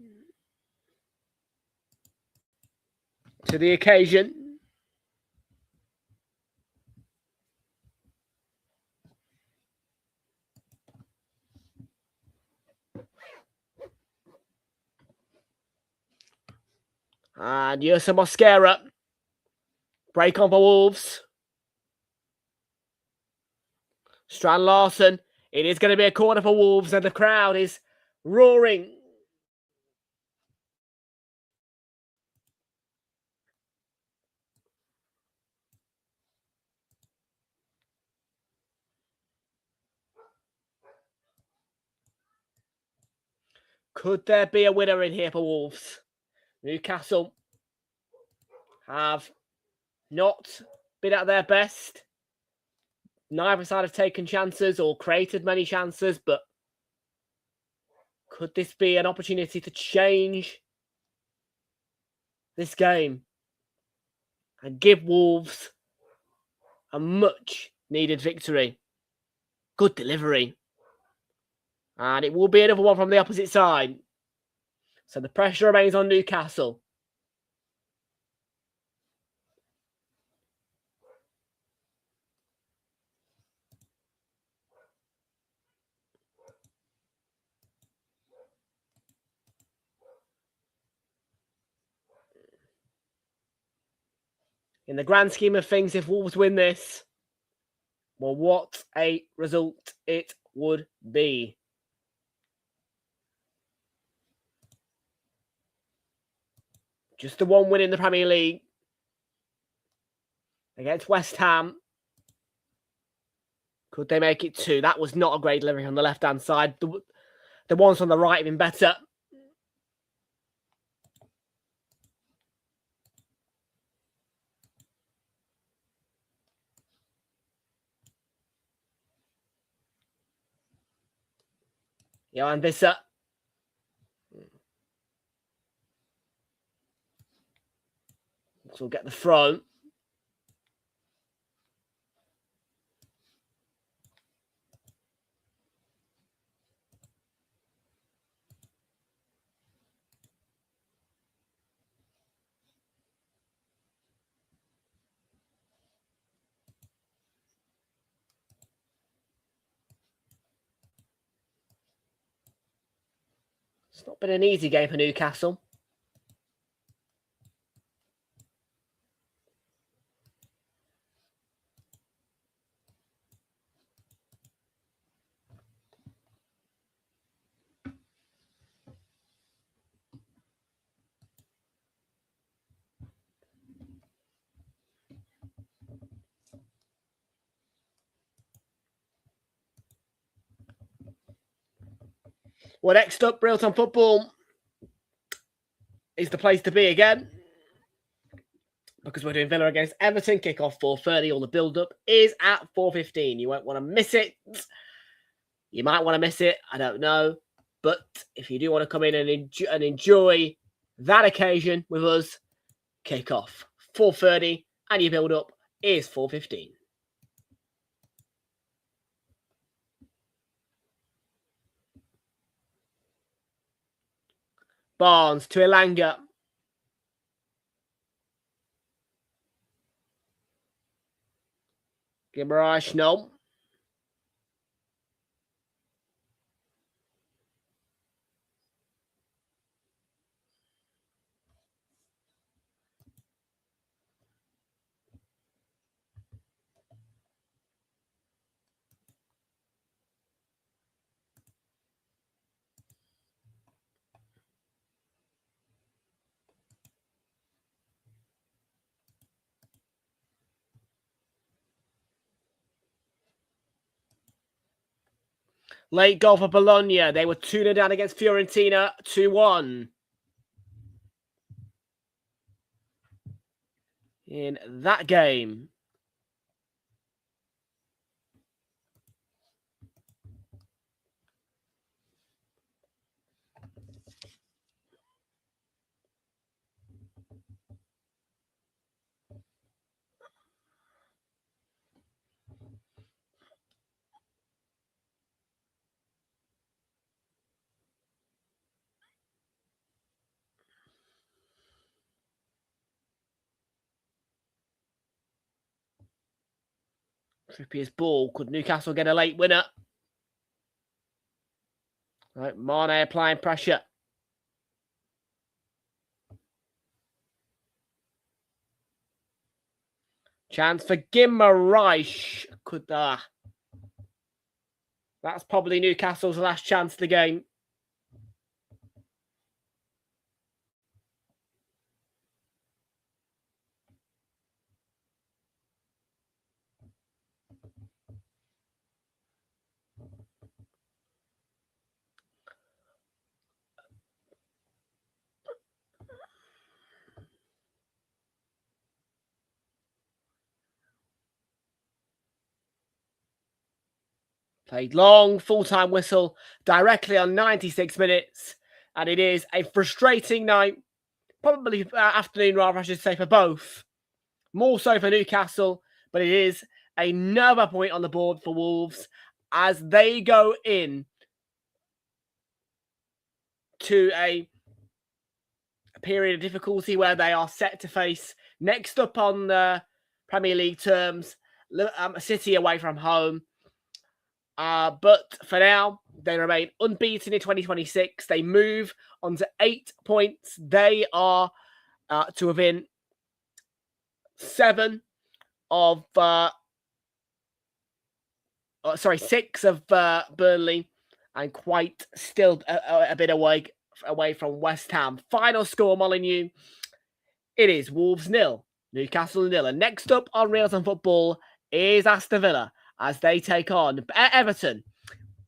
to the occasion. And Yersa Mosquera. Break on for Wolves. Strand Larson. It is going to be a corner for Wolves, and the crowd is roaring. Could there be a winner in here for Wolves? Newcastle have not been at their best. Neither side have taken chances or created many chances, but could this be an opportunity to change this game and give Wolves a much needed victory? Good delivery. And it will be another one from the opposite side. So the pressure remains on Newcastle. In the grand scheme of things, if Wolves win this, well, what a result it would be. Just the one win in the Premier League against West Ham. Could they make it two? That was not a great delivery on the left-hand side. The ones on the right have been better. Johan Visser. So we'll get the throw. It's not been an easy game for Newcastle. Well, next up, Realltom Football is the place to be again, because we're doing Villa against Everton. Kickoff 4:30. All the build-up is at 4:15. You won't want to miss it. You might want to miss it. I don't know. But if you do want to come in and enjoy that occasion with us, kickoff 4:30, and your build-up is 4:15. Barnes to Elanga. Gimarash, no. Late goal for Bologna. They were 2-0 down against Fiorentina, 2-1. In that game. Trippier's ball. Could Newcastle get a late winner? Right, Mane applying pressure. Chance for Guimaraes. Could that's probably Newcastle's last chance of the game. Played long, full-time whistle, directly on 96 minutes. And it is a frustrating night. Probably afternoon, rather, I should say, for both. More so for Newcastle, but it is another point on the board for Wolves as they go in to a period of difficulty where they are set to face, next up on the Premier League terms, City away from home. But for now, they remain unbeaten in 2026. They move on to 8 points. They are to within 6 of Burnley, and quite still a bit away from West Ham. Final score, Molyneux. It is Wolves 0, Newcastle 0. And next up on Realltom Football is Aston Villa as they take on Everton.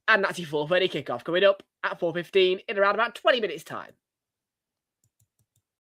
And that's your 4:30 kickoff coming up at 4:15 in around about 20 minutes' time.